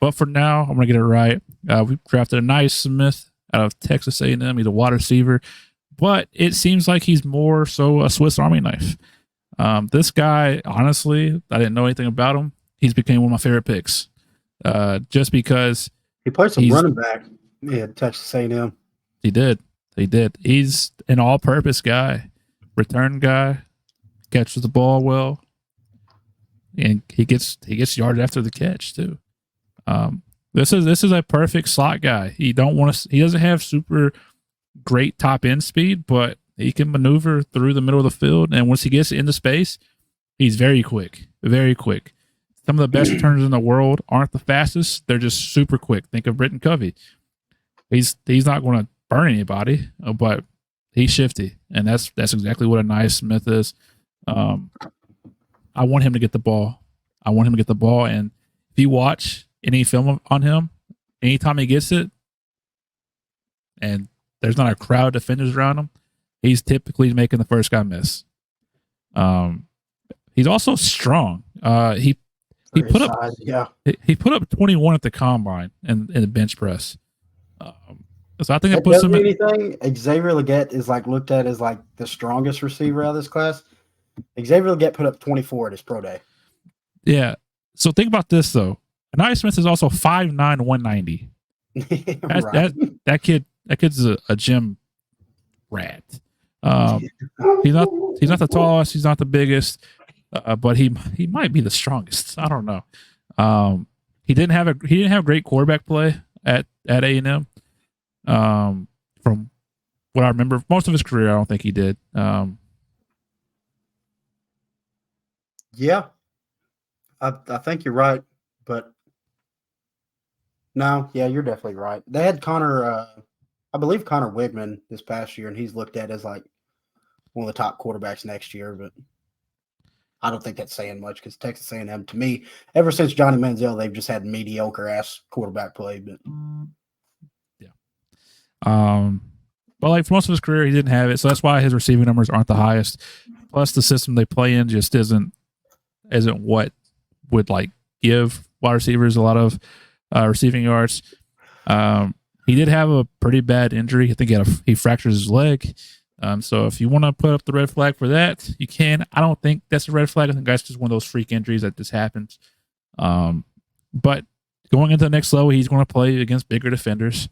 But for now, I'm gonna get it right. We drafted a nice Smith out of Texas A&M. He's a wide receiver. But it seems like he's more so a Swiss Army knife. This guy, honestly, I didn't know anything about him. He's became one of my favorite picks. Just because he played some running back. Yeah, Texas A&M. He did. He's an all-purpose guy, return guy, catches the ball well, and he gets yarded after the catch too. This is a perfect slot guy. He doesn't have super great top end speed, but he can maneuver through the middle of the field, and once he gets into space, he's very quick. Some of the best returners in the world aren't the fastest; they're just super quick. Think of Britton Covey. He's not going to burn anybody, but he's shifty, and that's exactly what a nice Smith is. I want him to get the ball. I want him to get the ball. And if you watch any film on him, anytime he gets it, and there's not a crowd of defenders around him, he's typically making the first guy miss. He's also strong. He put up he put up 21 at the combine in the bench press. So I think that puts him in anything. Xavier Legette is like looked at as like the strongest receiver out of this class. Xavier Legette put up 24 at his pro day. Yeah. So think about this though. Anaya Smith is also 5'9", 190. Right. That kid's a gym rat. He's not the tallest. He's not the biggest. But he might be the strongest. I don't know. He didn't have great quarterback play at A&M. From what I remember, most of his career, I don't think he did. Yeah, I think you're right, but no, yeah, you're definitely right. They had Connor, I believe Connor Wigman this past year, and he's looked at as like one of the top quarterbacks next year, but I don't think that's saying much because Texas A&M, to me, ever since Johnny Manziel, they've just had mediocre ass quarterback play. But but like for most of his career, he didn't have it, so that's why his receiving numbers aren't the highest. Plus, the system they play in just isn't what would like give wide receivers a lot of receiving yards. He did have a pretty bad injury. I think he fractured his leg. So if you want to put up the red flag for that, you can. I don't think that's a red flag. I think that's just one of those freak injuries that just happens. But going into the next level, he's going to play against bigger defenders.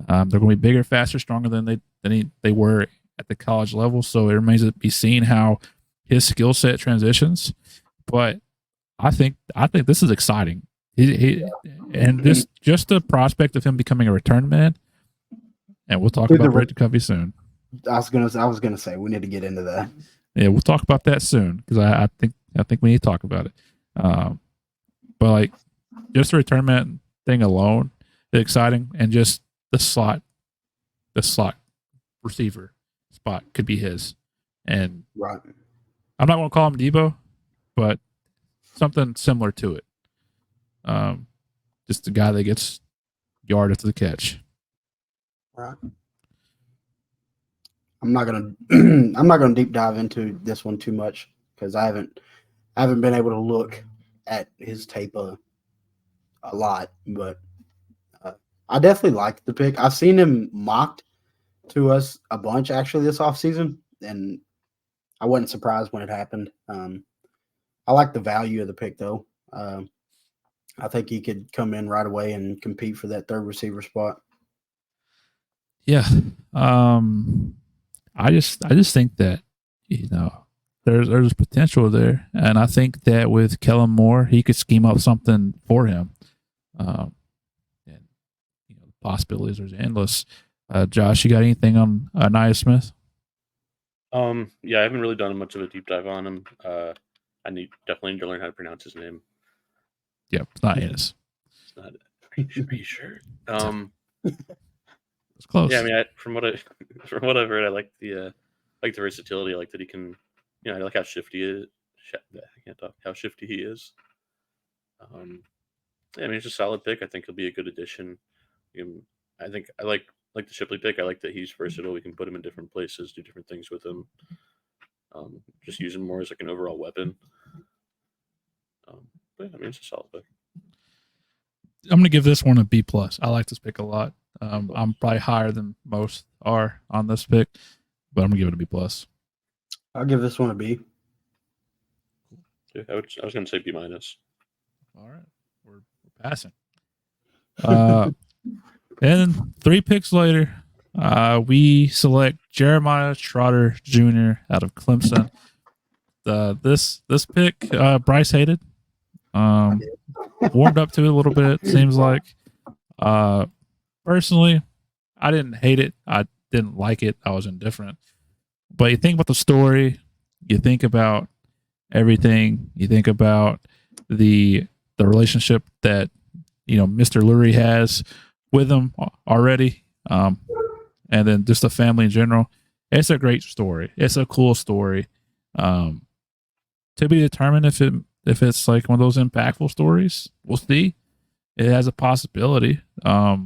They're going to be bigger, faster, stronger than they were at the college level. So it remains to be seen how his skill set transitions. But I think this is exciting. And this just the prospect of him becoming a return man. And we'll talk about Bridget Covey soon. I was gonna say we need to get into that. Yeah, we'll talk about that soon because I think we need to talk about it. But like just the return man thing alone is exciting, and just the slot receiver spot could be his. And right, I'm not going to call him Debo, but something similar to it. Just the guy that gets yard after the catch. Right. I'm not gonna deep dive into this one too much because I haven't been able to look at his tape a lot, but I definitely like the pick. I've seen him mocked to us a bunch actually this offseason, and I wasn't surprised when it happened. I like the value of the pick though. I think he could come in right away and compete for that third receiver spot. Yeah. I just think that, there's potential there. And I think that with Kellen Moore, he could scheme up something for him. And the possibilities are endless. Josh, you got anything on Nia Smith? Yeah, I haven't really done much of a deep dive on him. I definitely need to learn how to pronounce his name. Yeah, it's not Ennis. It's not. Are you sure? It's close. Yeah, I mean, from what I've heard, I like the versatility. I like that he can, I like how shifty he is. I can't talk. How shifty he is. Yeah, I mean, it's a solid pick. I think he'll be a good addition. I think I like the Shipley pick. I like that he's versatile. We can put him in different places, do different things with him. Just use him more as like an overall weapon. But yeah, I mean, it's a solid pick. I'm gonna give this one a B+. I like this pick a lot. I'm probably higher than most are on this pick, but I'm gonna give it a B+. I'll give this one a B. Yeah, I was gonna say B-. All right, we're passing. And 3 picks later, we select Jeremiah Trotter Jr. out of Clemson. This pick, Bryce hated. Warmed up to it a little bit. Seems like. Personally, I didn't hate it. I didn't like it. I was indifferent. But you think about the story. You think about everything. You think about the relationship that Mr. Lurie has with him already, and then just the family in general. It's a great story. It's a cool story. To be determined if if it's like one of those impactful stories. We'll see. It has a possibility. But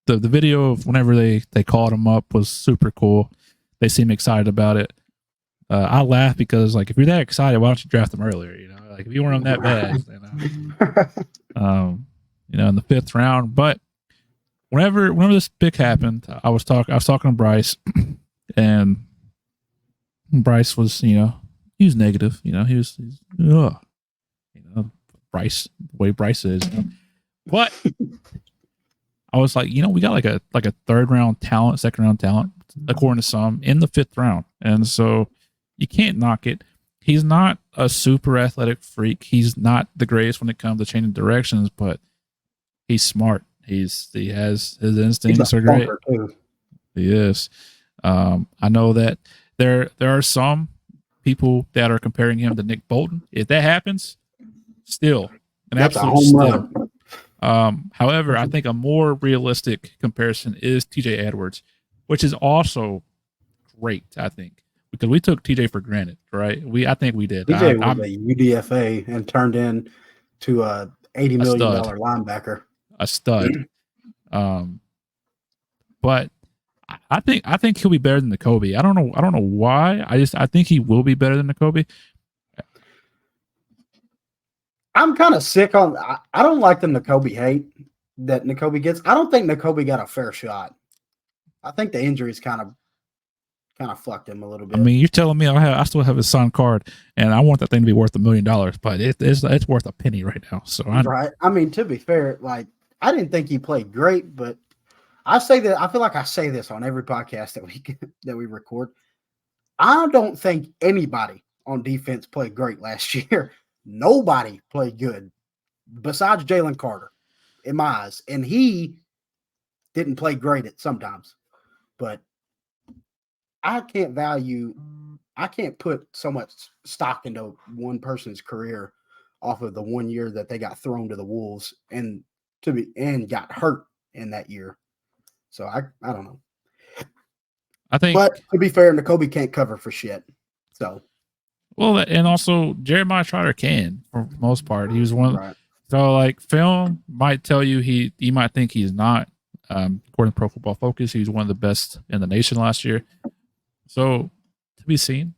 the video of whenever they called him up was super cool. They seem excited about it. I laugh because like if you're that excited, why don't you draft them earlier? You know, like if you weren't that bad, you know, in the 5th round. But whenever this pick happened, I was talking to Bryce, and Bryce was, he was negative. He's Bryce, the way Bryce is. But I was like, we got like a 3rd round talent, 2nd round talent, according to some, in the 5th round, and so you can't knock it. He's not a super athletic freak. He's not the greatest when it comes to changing directions, but he's smart. He has his instincts are great. He is. I know that there are some people that are comparing him to Nick Bolton. If that happens, still an absolute steal. However, I think a more realistic comparison is TJ Edwards, which is also great, I think, because we took TJ for granted, right? I think we did. TJ was a UDFA and turned into a $80 million linebacker. A stud. But I think he'll be better than Nakobe. I don't know why. I think he will be better than Nakobe. I'm kind of sick on. I don't like the Nakobe hate that Nakobe gets. I don't think Nakobe got a fair shot. I think the injuries kind of fucked him a little bit. I mean, you're telling me I still have his signed card, and I want that thing to be worth $1 million, but it's worth a penny right now. So right. I mean, to be fair, like I didn't think he played great, but I say that I feel like I say this on every podcast that we record. I don't think anybody on defense played great last year. Nobody played good besides Jalen Carter, in my eyes, and he didn't play great at sometimes. But I can't put so much stock into one person's career off of the 1 year that they got thrown to the Wolves and got hurt in that year. So I don't know. But to be fair, Nakobe can't cover for shit. So. Well, and also Jeremiah Trotter can for the most part. He was one. Right. So like film might tell you he might think he's not. According to Pro Football Focus, he was one of the best in the nation last year. So to be seen.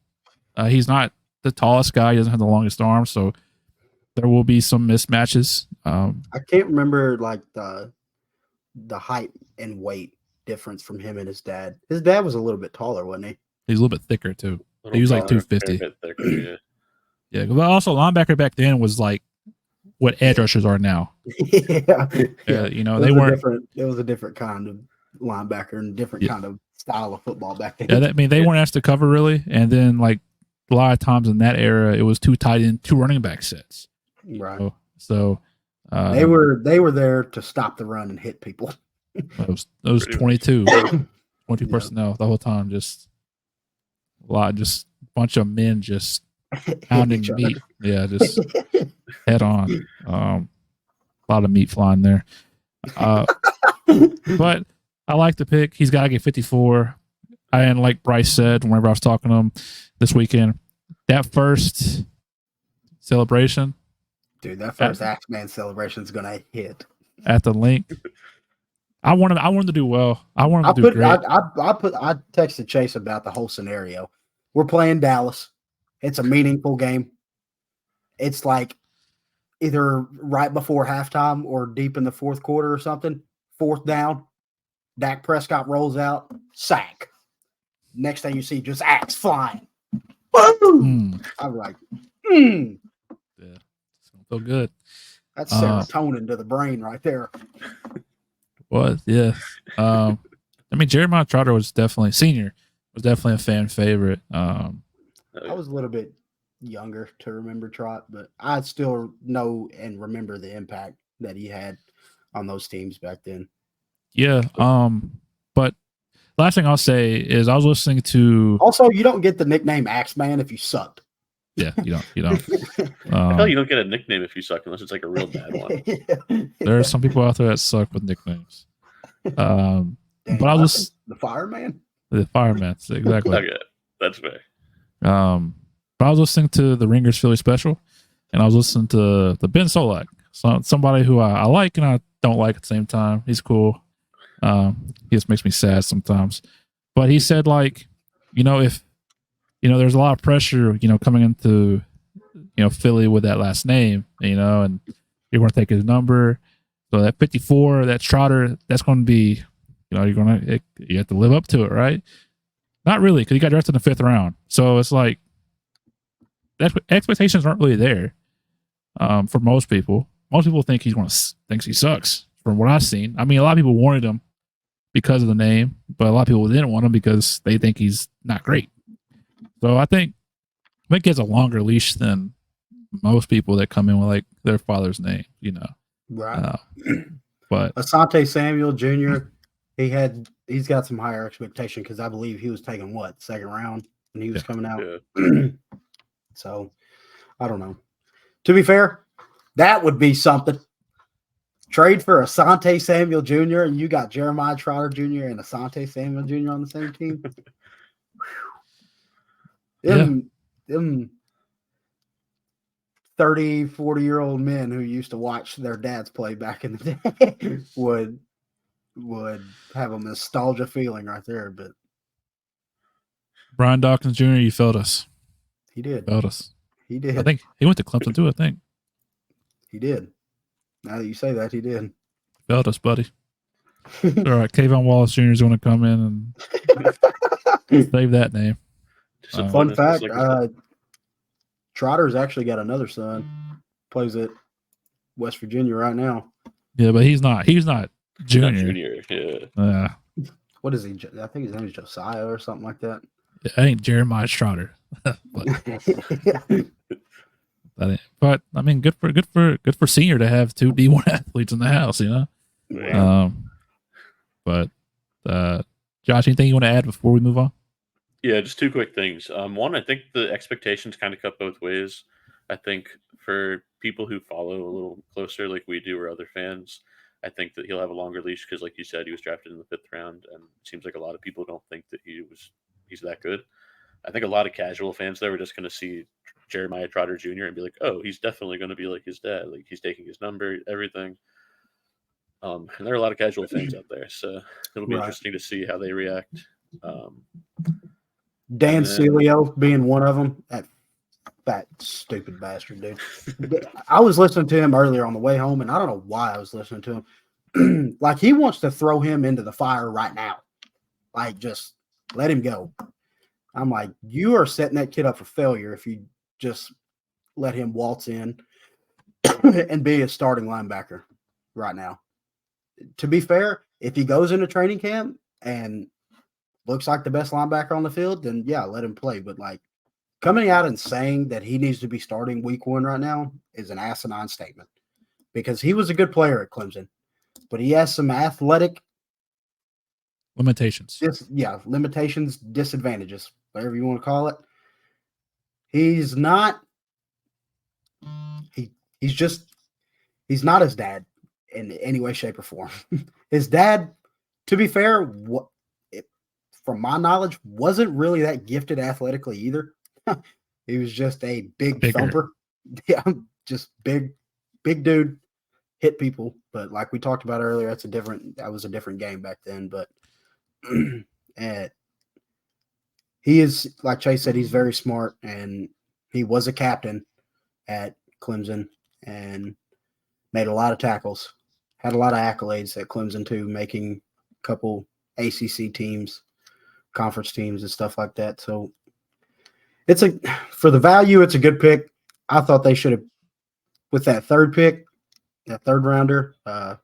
He's not the tallest guy. He doesn't have the longest arm, so there will be some mismatches. I can't remember like the height and weight difference from him and his dad. His dad was a little bit taller, wasn't he? He's a little bit thicker too. He was like 250. Yeah, but also linebacker back then was like what edge rushers are now. Yeah. They weren't. It was a different kind of linebacker and different kind of style of football back then. Yeah, they weren't asked to cover really, and then like a lot of times in that era, it was 2 tight end, 2 running back sets. Right. So they were there to stop the run and hit people. It was 22 personnel the whole time, just bunch of men just pounding meat. Yeah, just head on. A lot of meat flying there. But I like the pick. He's got to get 54. And like Bryce said, whenever I was talking to him this weekend, that first celebration. Dude, that first Axeman celebration is going to hit. At the Linc. I wanted to do well. I wanted to do great. I texted Chase about the whole scenario. We're playing Dallas. It's a meaningful game. It's like either right before halftime or deep in the 4th quarter or something. 4th down. Dak Prescott rolls out. Sack. Next thing you see, just axe flying. Boom! I'm like, Yeah, it's gonna feel good. That's serotonin to the brain right there. Was yeah. I mean, Jeremiah Trotter was definitely a fan favorite. I was a little bit younger to remember Trot, but I still know and remember the impact that he had on those teams back then. Yeah. But last thing I'll say is I was listening to. Also, you don't get the nickname Axeman if you sucked. Yeah, you don't. I feel you don't get a nickname if you suck unless it's like a real bad one. There are some people out there that suck with nicknames. But I was the fireman. The fireman, exactly. Okay, that's fair. But I was listening to the Ringers Philly special, and I was listening to the Ben Solak, somebody who I like and I don't like at the same time. He's cool. He just makes me sad sometimes. But he said, like, if there's a lot of pressure, coming into Philly with that last name, and you're going to take his number. So that 54, that Trotter, that's going to be, you have to live up to it, right? Not really, because he got drafted in the 5th round. So it's like, expectations aren't really there for most people. Most people thinks he sucks from what I've seen. I mean, a lot of people wanted him because of the name, but a lot of people didn't want him because they think he's not great. So I think he has a longer leash than most people that come in with like their father's name, Right. But Asante Samuel Jr., he's got some higher expectation because I believe he was taken 2nd round when he was coming out. Yeah. So I don't know. To be fair, that would be something. Trade for Asante Samuel Jr. and you got Jeremiah Trotter Jr. and Asante Samuel Jr. on the same team. Them 30, 40-year-old men who used to watch their dads play back in the day would have a nostalgia feeling right there. But Brian Dawkins Jr., you failed us. He did. Failed us. He did. I think he went to Clemson too, I think. He did. Now that you say that, he did. Failed us, buddy. All right, Kayvon Wallace Jr. is going to come in and save that name. Fun fact, Trotter's actually got another son. Plays at West Virginia right now. Yeah, but he's not junior. Yeah. What is he? I think his name is Josiah or something like that. It ain't Jeremiah Trotter. But I mean, good for Senior to have 2 D1 athletes in the house, Yeah. But Josh, anything you want to add before we move on? Yeah, just 2 quick things. One, I think the expectations kind of cut both ways. I think for people who follow a little closer, like we do, or other fans, I think that he'll have a longer leash because, like you said, he was drafted in the 5th round, and it seems like a lot of people don't think that he's that good. I think a lot of casual fans there were just going to see Jeremiah Trotter Jr. and be like, oh, he's definitely going to be like his dad. Like, he's taking his number, everything. And there are a lot of casual fans out there, so it'll be interesting to see how they react. Dan Celio being one of them. That stupid bastard, dude. I was listening to him earlier on the way home, and I don't know why I was listening to him. Like, he wants to throw him into the fire right now. Like, just let him go. I'm like, you are setting that kid up for failure if you just let him waltz in and be a starting linebacker right now. To be fair, if he goes into training camp and looks like the best linebacker on the field, then yeah, let him play. But like, coming out and saying that he needs to be starting week 1 right now is an asinine statement because he was a good player at Clemson, but he has some athletic limitations. Limitations, disadvantages, whatever you want to call it. He's not he's not his dad in any way, shape, or form. His dad, to be fair, from my knowledge, wasn't really that gifted athletically either. He was just a bigger thumper. Yeah, just big dude, hit people. But like we talked about earlier, that was a different game back then. But and he is, like Chase said, he's very smart, and he was a captain at Clemson and made a lot of tackles, had a lot of accolades at Clemson too, making a couple ACC teams, conference teams, and stuff like that. So for the value, it's a good pick. I thought they should have, with that 3rd pick, that 3rd rounder. I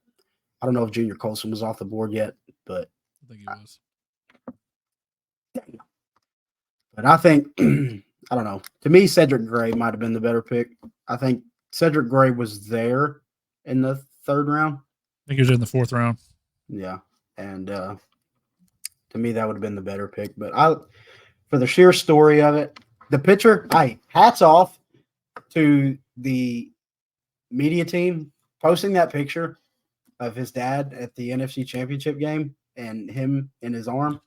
don't know if Junior Colson was off the board yet, but I think he was. But I think, I don't know. To me, Cedric Gray might have been the better pick. I think Cedric Gray was there in the 3rd round. I think he was in the 4th round. Yeah. And to me, that would have been the better pick. But for the sheer story of it, the picture, hats off to the media team posting that picture of his dad at the NFC Championship game and him in his arm.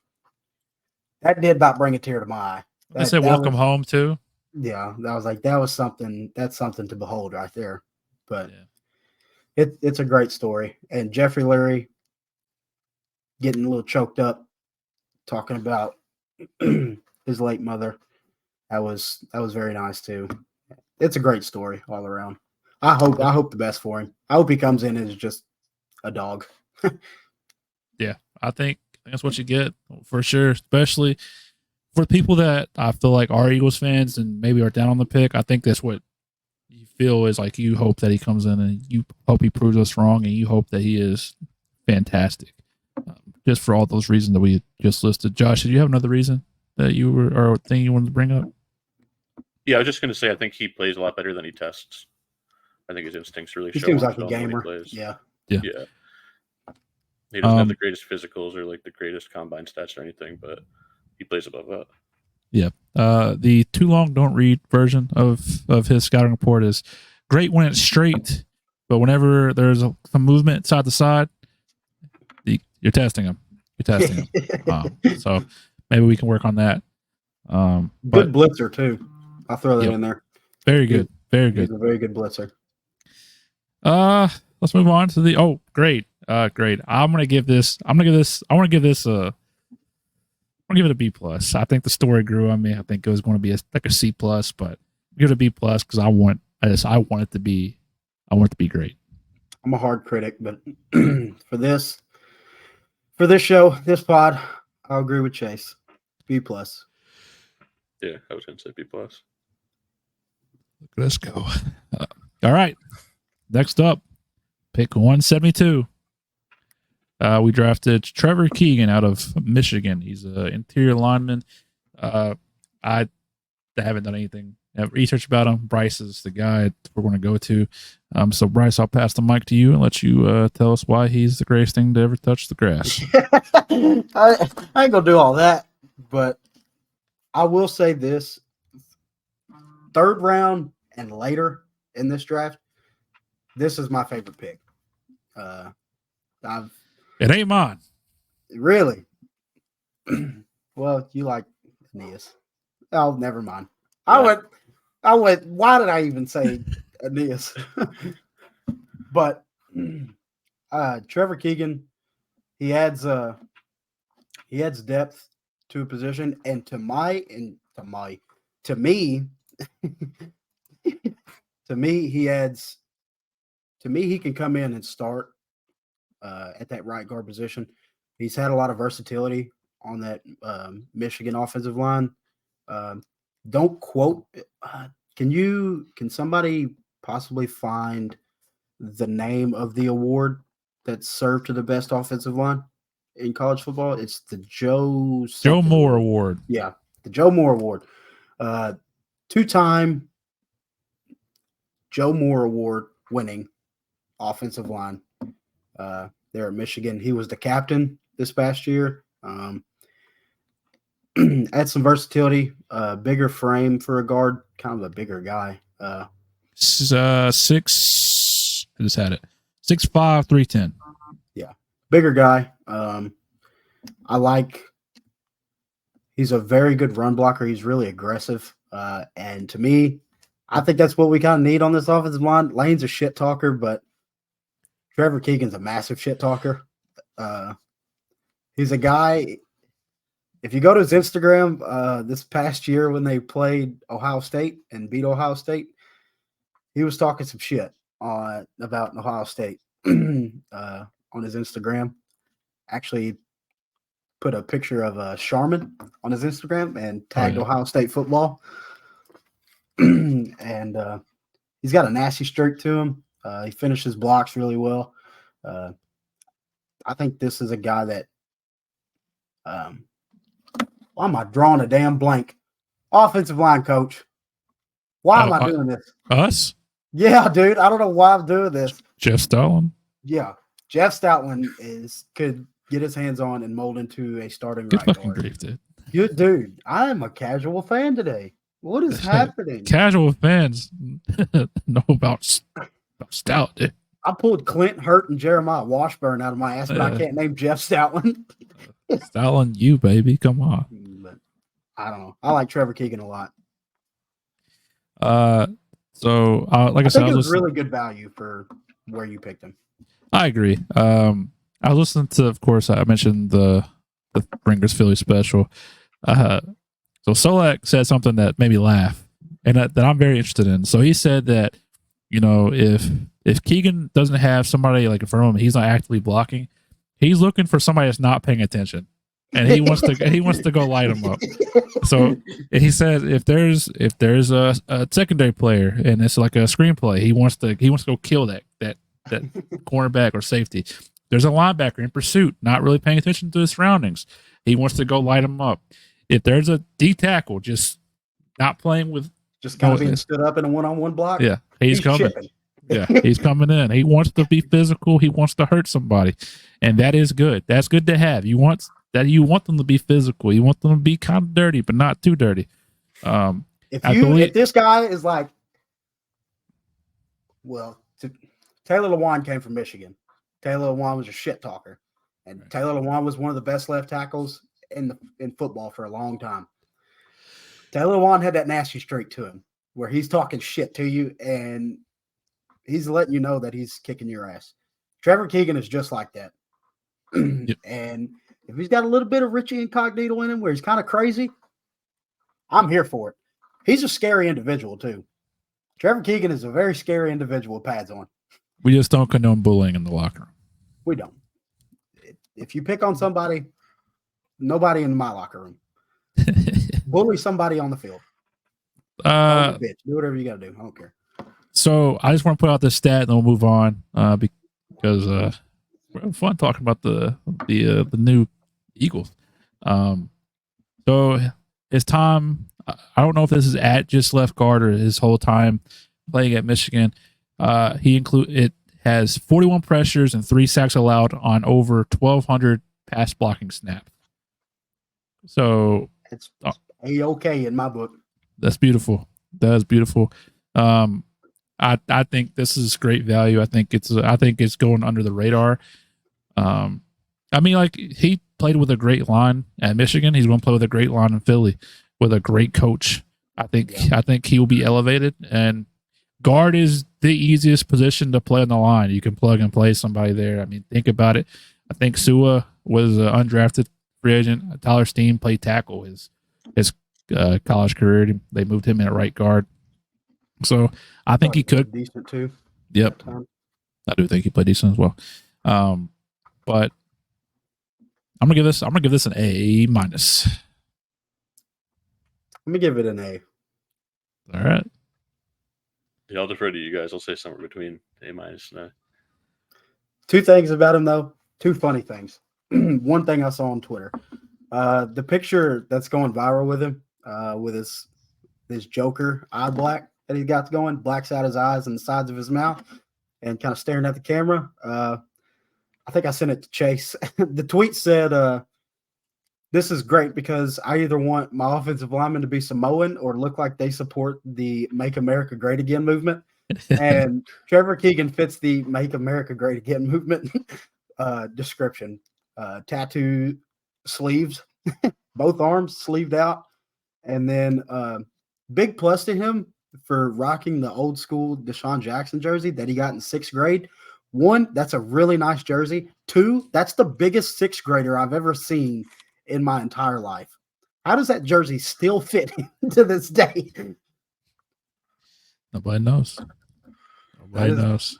That did about bring a tear to my eye. They said welcome home too. Yeah, that was like that was something. That's something to behold right there. But Yeah. it's a great story. And Jeffrey Lurie getting a little choked up talking about his late mother. That was very nice too. It's a great story all around. I hope the best for him. I hope he comes in as just a dog. Yeah, I think that's what you get for sure, especially for people that I feel like are Eagles fans and maybe are down on the pick. I think that's what you feel is like you hope that he comes in and you hope he proves us wrong and you hope that he is fantastic. Just for all those reasons that we just listed. Josh, did you have another reason that you were or thing you wanted to bring up? Yeah, I was just going to say I think he plays a lot better than he tests. I think his instincts really He show seems on like a film when he gamer. plays. Yeah. Yeah. He doesn't have the greatest physicals or like the greatest combine stats or anything, but he plays above that. Yeah. The too long don't read version of his scouting report is great when it's straight, but whenever there's some movement side to side, you're testing him. You're testing him. So maybe we can work on that. Good blitzer too. I'll throw that in there. Very good. Very good. He's a very good blitzer. Let's move on to the great. Great. I want to give it a B plus. I think the story grew on me. I think it was going to be a C plus, but give it a B plus because I want it to be great. I'm a hard critic, but for this show, this pod, I'll agree with Chase. B plus. Yeah, I was going to say B plus. Let's go. All right. Next up, pick 172. We drafted Trevor Keegan out of Michigan. He's an interior lineman. I haven't done anything research about him. Bryce is the guy we're going to go to. So Bryce, I'll pass the mic to you and let you tell us why he's the greatest thing to ever touch the grass. I ain't gonna do all that, but I will say this: third round and later in this draft, this is my favorite pick. It ain't mine. Really? Well, you like Aeneas. Oh, never mind. Yeah. I went, why did I even say Aeneas? But Trevor Keegan, he adds depth to a position, and to me, he can come in and start at that right guard position. He's had a lot of versatility on that Michigan offensive line. Don't quote. Can somebody possibly find the name of the award that's served to the best offensive line in college football? It's the Joe Moore Award. Yeah, the Joe Moore Award. 2-time Joe Moore Award winning offensive line there at Michigan. He was the captain this past year. Add some versatility, bigger frame for a guard, kind of a bigger guy. 6'5", 310. Yeah, bigger guy. He's a very good run blocker. He's really aggressive. And to me, I think that's what we kind of need on this offensive line. Lane's a shit talker, but Trevor Keegan's a massive shit talker. He's a guy. If you go to his Instagram this past year when they played Ohio State and beat Ohio State, he was talking some shit about Ohio State on his Instagram. Actually put a picture of Sharman on his Instagram and tagged Ohio State football. And he's got a nasty streak to him. He finishes blocks really well. I think this is a guy that why am I drawing a damn blank? Offensive line coach. Why am I doing this? Us? Yeah, dude. I don't know why I'm doing this. Jeff Stoutland? Yeah. Jeff Stoutland could get his hands on and mold into a starting Good right fucking guard. grief, dude. Dude, I am a casual fan today. What is happening? Casual fans know about Stout, dude. I pulled Clint Hurt and Jeremiah Washburn out of my ass, but I can't name Jeff Stoutland. Stoutland, you baby, come on. But I don't know. I like Trevor Keegan a lot. Like I I said, think it was listening. really good value for where you picked him. I agree. I was listening to, of course, I mentioned the Bringers Philly special. So Solak said something that made me laugh, and that I'm very interested in. So he said that, if Keegan doesn't have somebody like in front of him, he's not actively blocking. He's looking for somebody that's not paying attention, and he wants to go light him up. So he says if there's a secondary player and it's like a screenplay, he wants to go kill that cornerback or safety. There's a linebacker in pursuit, not really paying attention to his surroundings. He wants to go light him up. If there's a D tackle just not playing with, just kind of being stood up in a one-on-one block. yeah, he's coming. Shipping. Yeah, he's coming in. He wants to be physical. He wants to hurt somebody, and that is good. That's good to have. You want them to be physical. You want them to be kind of dirty, but not too dirty. If this guy is like, Taylor Lewan came from Michigan. Taylor Lewan was a shit talker, and Taylor Lewan was one of the best left tackles in football for a long time. Taylor Lewan had that nasty streak to him where he's talking shit to you and he's letting you know that he's kicking your ass. Trevor Keegan is just like that. Yep. And if he's got a little bit of Richie Incognito in him where he's kind of crazy, I'm here for it. He's a scary individual too. Trevor Keegan is a very scary individual with pads on. We just don't condone bullying in the locker room. We don't. If you pick on somebody, nobody in my locker room. Bully somebody on the field. Bitch. Do whatever you got to do. I don't care. So I just want to put out this stat and then we'll move on because we're having fun talking about the new Eagles. So his time, I don't know if this is at just left guard or his whole time playing at Michigan. It has 41 pressures and 3 sacks allowed on over 1,200 pass blocking snaps. So it's A-okay in my book. That's beautiful. That is beautiful. I think this is great value. I think it's going under the radar. I mean, like, he played with a great line at Michigan. He's going to play with a great line in Philly with a great coach. I think he will be elevated. And guard is the easiest position to play on the line. You can plug and play somebody there. I mean, think about it. I think Sua was an undrafted free agent. Tyler Steen played tackle his college career. They moved him in at right guard. So I think he could. Decent too. Yep. I do think he played decent as well. But I'm gonna give this an A minus. Let me give it an A. All right. Yeah, I'll defer to you guys. I'll say somewhere between A minus and A. 2 things about him though. 2 funny things. One thing I saw on Twitter. The picture that's going viral with him, with his Joker eye black that he's got going, blacks out his eyes and the sides of his mouth, and kind of staring at the camera. I think I sent it to Chase. The tweet said, "This is great because I either want my offensive linemen to be Samoan or look like they support the Make America Great Again movement." And Trevor Keegan fits the Make America Great Again movement description. Tattoo sleeves, both arms sleeved out, and then big plus to him for rocking the old school Deshaun Jackson jersey that he got in 6th grade. 1, that's a really nice jersey. 2, that's the biggest 6th grader I've ever seen in my entire life. How does that jersey still fit him to this day? Nobody knows. Nobody knows.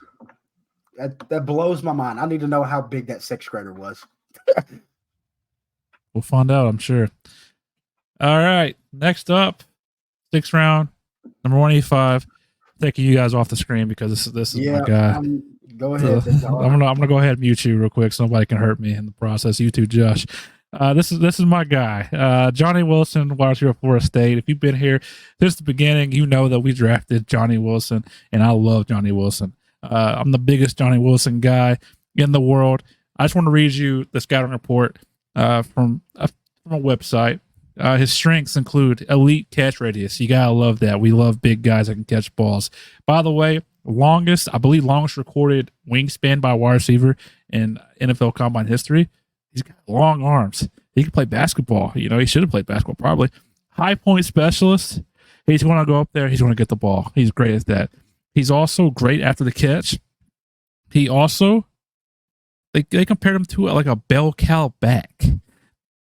That blows my mind. I need to know how big that 6th grader was. We'll find out, I'm sure. All right. Next up, 6th round, number 185. Taking you guys off the screen because this is my guy. Go ahead. I'm gonna go ahead and mute you real quick so nobody can hurt me in the process. You too, Josh. This is my guy, Johnny Wilson, wide receiver for Florida State. If you've been here since the beginning, you know that we drafted Johnny Wilson, and I love Johnny Wilson. I'm the biggest Johnny Wilson guy in the world. I just want to read you the scouting report from a website. His strengths include elite catch radius. You gotta love that. We love big guys that can catch balls. By the way, longest recorded wingspan by a wide receiver in NFL Combine history. He's got long arms. He can play basketball. He should have played basketball probably. High point specialist. He's going to go up there. He's going to get the ball. He's great at that. He's also great after the catch. He also, they compared him to like a bell cow back.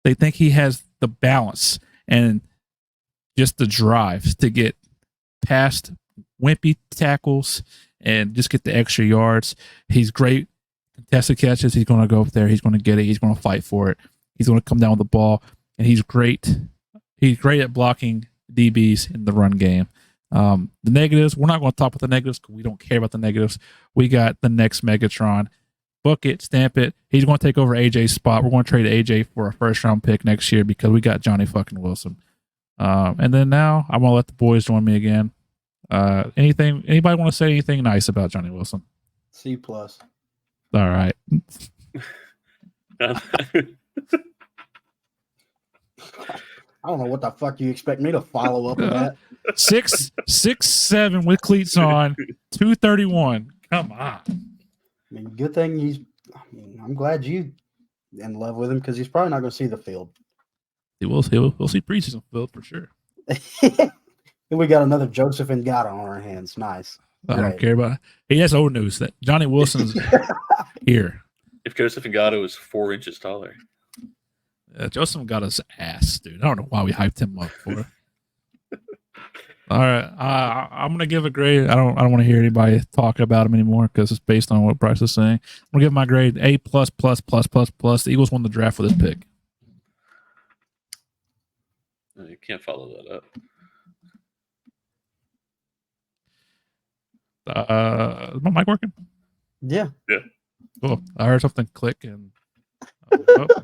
They think he has the balance and just the drive to get past wimpy tackles and just get the extra yards. He's great. Contested catches. He's going to go up there. He's going to get it. He's going to fight for it. He's going to come down with the ball, and he's great. He's great at blocking DBs in the run game. The negatives, we're not going to talk about the negatives because we don't care about the negatives. We got the next Megatron. Book it, stamp it. He's going to take over AJ's spot. We're going to trade AJ for a first-round pick next year because we got Johnny fucking Wilson. And then now I'm going to let the boys join me again. Anybody want to say anything nice about Johnny Wilson? C+. All right. I don't know what the fuck you expect me to follow up with that. 6'7" with cleats on, 231. Come on. I mean, good thing I'm glad you in love with him because he's probably not going to see the field. We'll see preseason field for sure. Then we got another Joseph Ngata on our hands. Nice. I don't care about it. Hey, that's old news that Johnny Wilson's here. If Joseph Ngata was 4 inches taller. Joseph got his ass, dude. I don't know why we hyped him up for. All right, I'm gonna give a grade. I don't want to hear anybody talk about him anymore because it's based on what Bryce is saying. I'm gonna give my grade A++++++. The Eagles won the draft for this pick. You can't follow that up. Is my mic working? Yeah. Cool. I heard something click and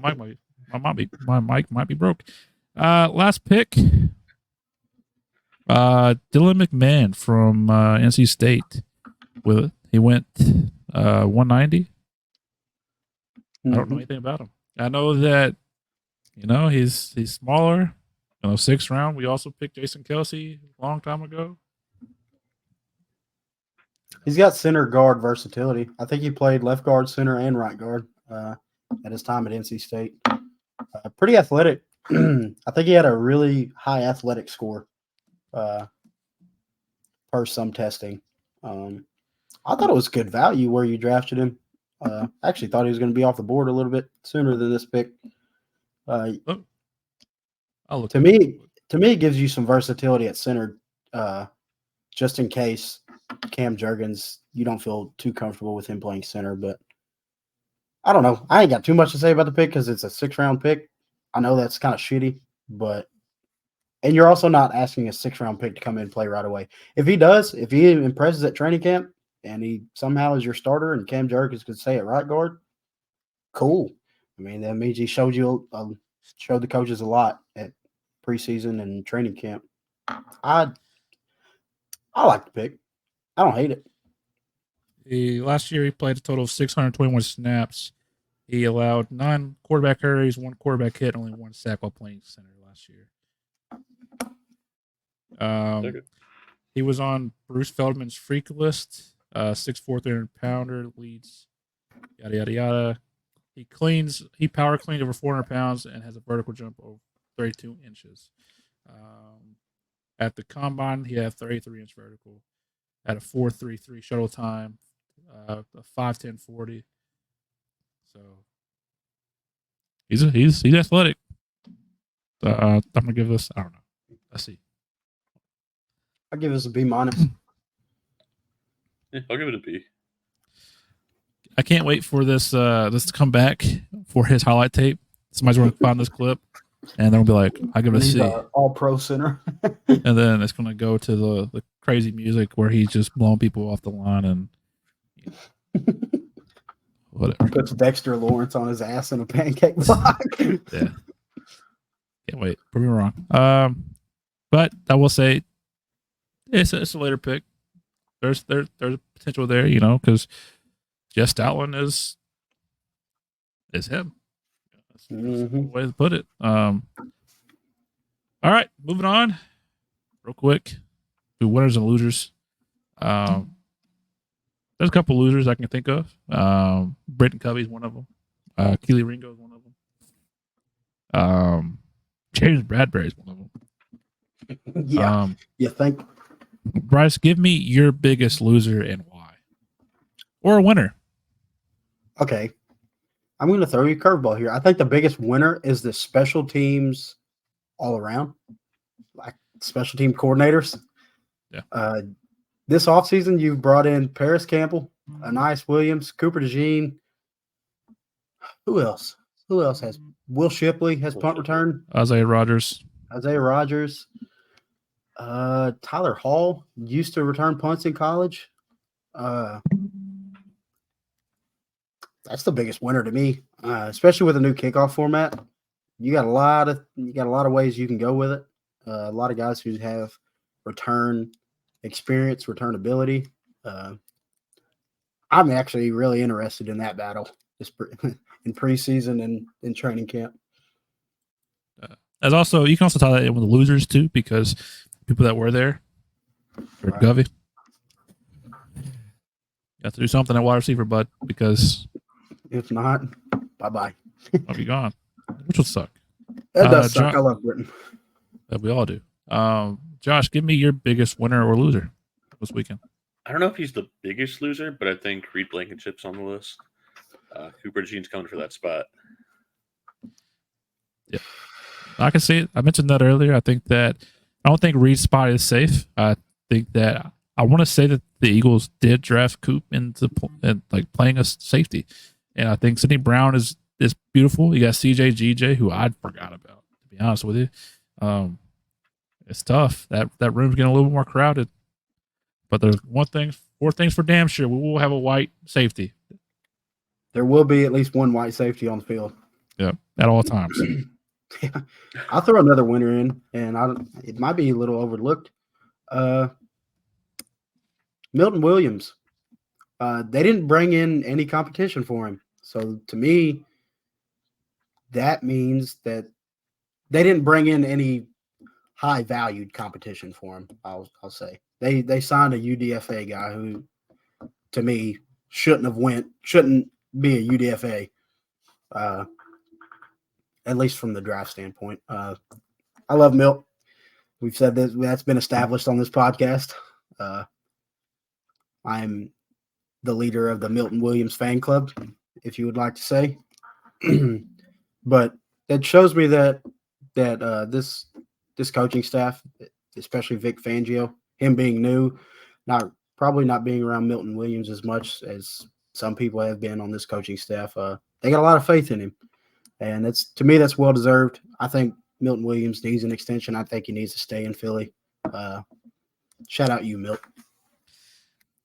my mic might be broke. Last pick. Dylan McMahon from NC State. He went 190. I don't know anything about him. I know that he's smaller. 6th round. We also picked Jason Kelsey a long time ago. He's got center guard versatility. I think he played left guard, center, and right guard at his time at NC State. Pretty athletic. I think he had a really high athletic score per some testing. I thought it was good value where you drafted him. Actually thought he was going to be off the board a little bit sooner than this pick. To me, it gives you some versatility at center, just in case Cam Jurgens, you don't feel too comfortable with him playing center. But I don't know. I ain't got too much to say about the pick because it's a 6th-round pick. I know that's kind of shitty, and you're also not asking a 6th-round pick to come in and play right away. If he impresses at training camp and he somehow is your starter and Cam Jurgens could stay at right guard, cool. I mean, that means he showed the coaches a lot at preseason and training camp. I like the pick. I don't hate it. Last year he played a total of 621 snaps. He allowed 9 quarterback hurries, 1 quarterback hit, only 1 sack while playing center last year. He was on Bruce Feldman's freak list, 6'4", 300-pounder, leads, yada, yada, yada. He power cleaned over 400 pounds and has a vertical jump of 32 inches. At the combine, he had 33-inch vertical, at a 4.33 shuttle time, a 5.10 So he's athletic. I'm gonna give this. I don't know. Let's see. I'll give this a B-. Yeah, I'll give it a B. I can't wait for this to come back for his highlight tape. Somebody's going to find this clip, and they'll be like, "I give it a C." All-pro center. And then it's going to go to the crazy music where he's just blowing people off the line and whatever. Puts Dexter Lawrence on his ass in a pancake block. Yeah. Can't wait. Prove me wrong. But I will say it's a later pick. There's potential there, because Jess Stoutland is him. That's the way to put it. All right, moving on. Real quick. To winners and losers. There's a couple losers I can think of. Britton Covey's one of them. Keely Ringo is one of them. James Bradbury is one of them. Yeah, you think? Bryce, give me your biggest loser and why, or a winner. Okay, I'm going to throw you a curveball here. I think the biggest winner is the special teams all around, like special team coordinators. Yeah. This offseason, you've brought in Paris Campbell, Anais Williams, Cooper DeJean. Who else? Who else has? Will Shipley has punt return. Isaiah Rogers. Tyler Hall used to return punts in college. That's the biggest winner to me, especially with a new kickoff format. You got a lot of ways you can go with it. A lot of guys who have return experience, return ability. I'm actually really interested in that battle in preseason and in training camp. As also, you can also tie that in with the losers too, because people that were there, Right. Govey, you have to do something at wide receiver, bud, because If not, bye-bye. I'll be gone, which would suck. That does suck. John, I love Britain. we all do. Josh, give me your biggest winner or loser this weekend. I don't know if he's the biggest loser, but I think Reed Blankenship's on the list. Cooper DeJean's coming for that spot. Yeah, I can see it. I mentioned that earlier. I don't think Reed's spot is safe. I think that I want to say that the Eagles did draft Coop into like playing a safety, and I think Sidney Brown is beautiful. You got CJ GJ, who I forgot about, to be honest with you. It's tough. That room's getting a little more crowded. But there's four things for damn sure. We will have a white safety. There will be at least one white safety on the field. Yeah, at all times. Yeah. I'll throw another winner in, and it might be a little overlooked. Milton Williams. They didn't bring in any competition for him. So to me, that means that they didn't bring in any high valued competition for him. I'll say they signed a UDFA guy who, to me, shouldn't be a UDFA. At least from the draft standpoint. I love Milt. We've said that's been established on this podcast. I'm the leader of the Milton Williams fan club, if you would like to say. But it shows me that this coaching staff, especially Vic Fangio, him being new, probably not being around Milton Williams as much as some people have been on this coaching staff, they got a lot of faith in him. And to me, that's well deserved. I think Milton Williams needs an extension. I think he needs to stay in Philly. Shout out you, Milt.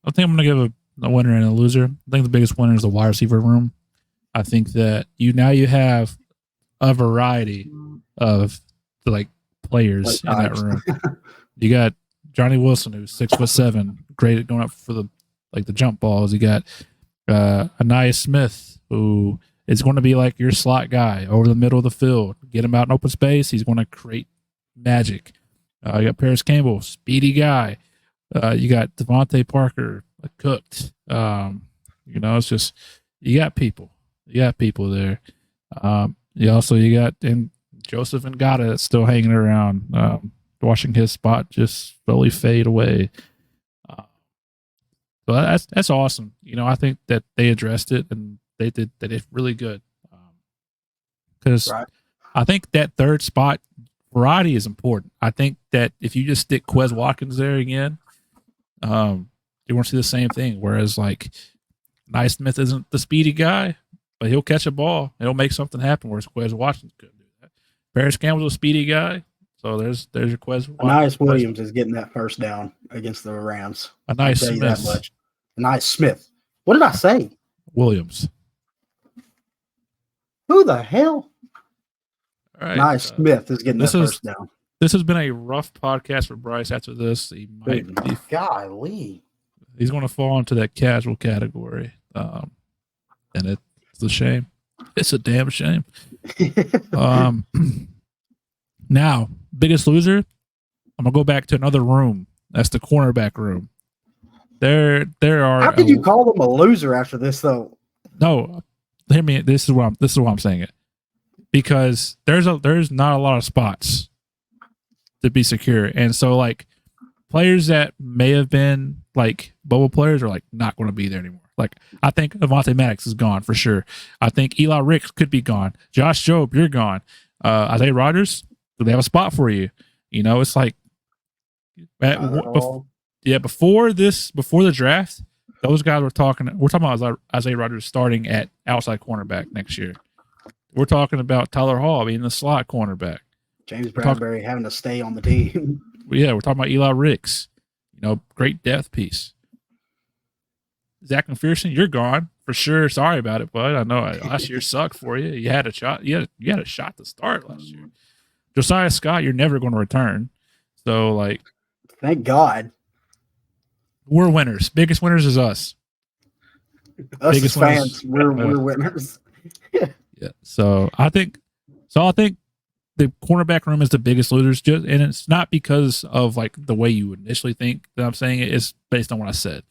I think I'm going to give a winner and a loser. I think the biggest winner is the wide receiver room. I think that you have a variety of like players in that room. You got Johnny Wilson, who's 6'7", great at going up for the jump balls. You got Anais Smith, who is going to be like your slot guy over the middle of the field. Get him out in open space. He's going to create magic. You got Paris Campbell, speedy guy. You got Devontae Parker, cooked. It's just you got people. You got people there. You got Joseph Ngata that's still hanging around, watching his spot just slowly fade away. So that's awesome. I think that they addressed it and they did really good. Because I think that third spot variety is important. I think that if you just stick Quez Watkins there again, you won't see the same thing. Whereas like Naismith isn't the speedy guy, but he'll catch a ball. It'll make something happen. Whereas Quez Watkins couldn't do that. Paris Campbell's a speedy guy, so there's your Quez. Anais Williams is getting that first down against the Rams. Anais Smith. That much. Anais Smith. What did I say? Williams. Who the hell? All right. Anais Smith is getting that first down. This has been a rough podcast for Bryce. After this, he might be. Golly. He's going to fall into that casual category, and it's a shame. It's a damn shame. Now, biggest loser. I'm gonna go back to another room. That's the cornerback room. There are. How could you call them a loser after this, though? No, hear me. This is why I'm saying it, because there's not a lot of spots to be secure. And so like players that may have been like bubble players are like not going to be there anymore. Like I think Avonte Maddox is gone for sure. I think Eli Ricks could be gone. Josh Jobe, you're gone. Isaiah Rodgers, do they have a spot for you? You know, it's like before the draft, those guys we're talking about Isaiah Rodgers starting at outside cornerback next year. We're talking about Tyler Hall being the slot cornerback. James Bradbury having to stay on the team. Yeah, we're talking about Eli Ricks. You know, great depth piece. Zach McPherson, you're gone for sure. Sorry about it, bud. I know last year sucked for you. You had a shot. You had a shot to start last year. Josiah Scott, you're never going to return. So, like, thank God. We're winners. Biggest winners is us. Us Biggest as fans, we're winners. Yeah. So I think the cornerback room is the biggest losers, and it's not because of like the way you initially think that I'm saying it. It's based on what I said.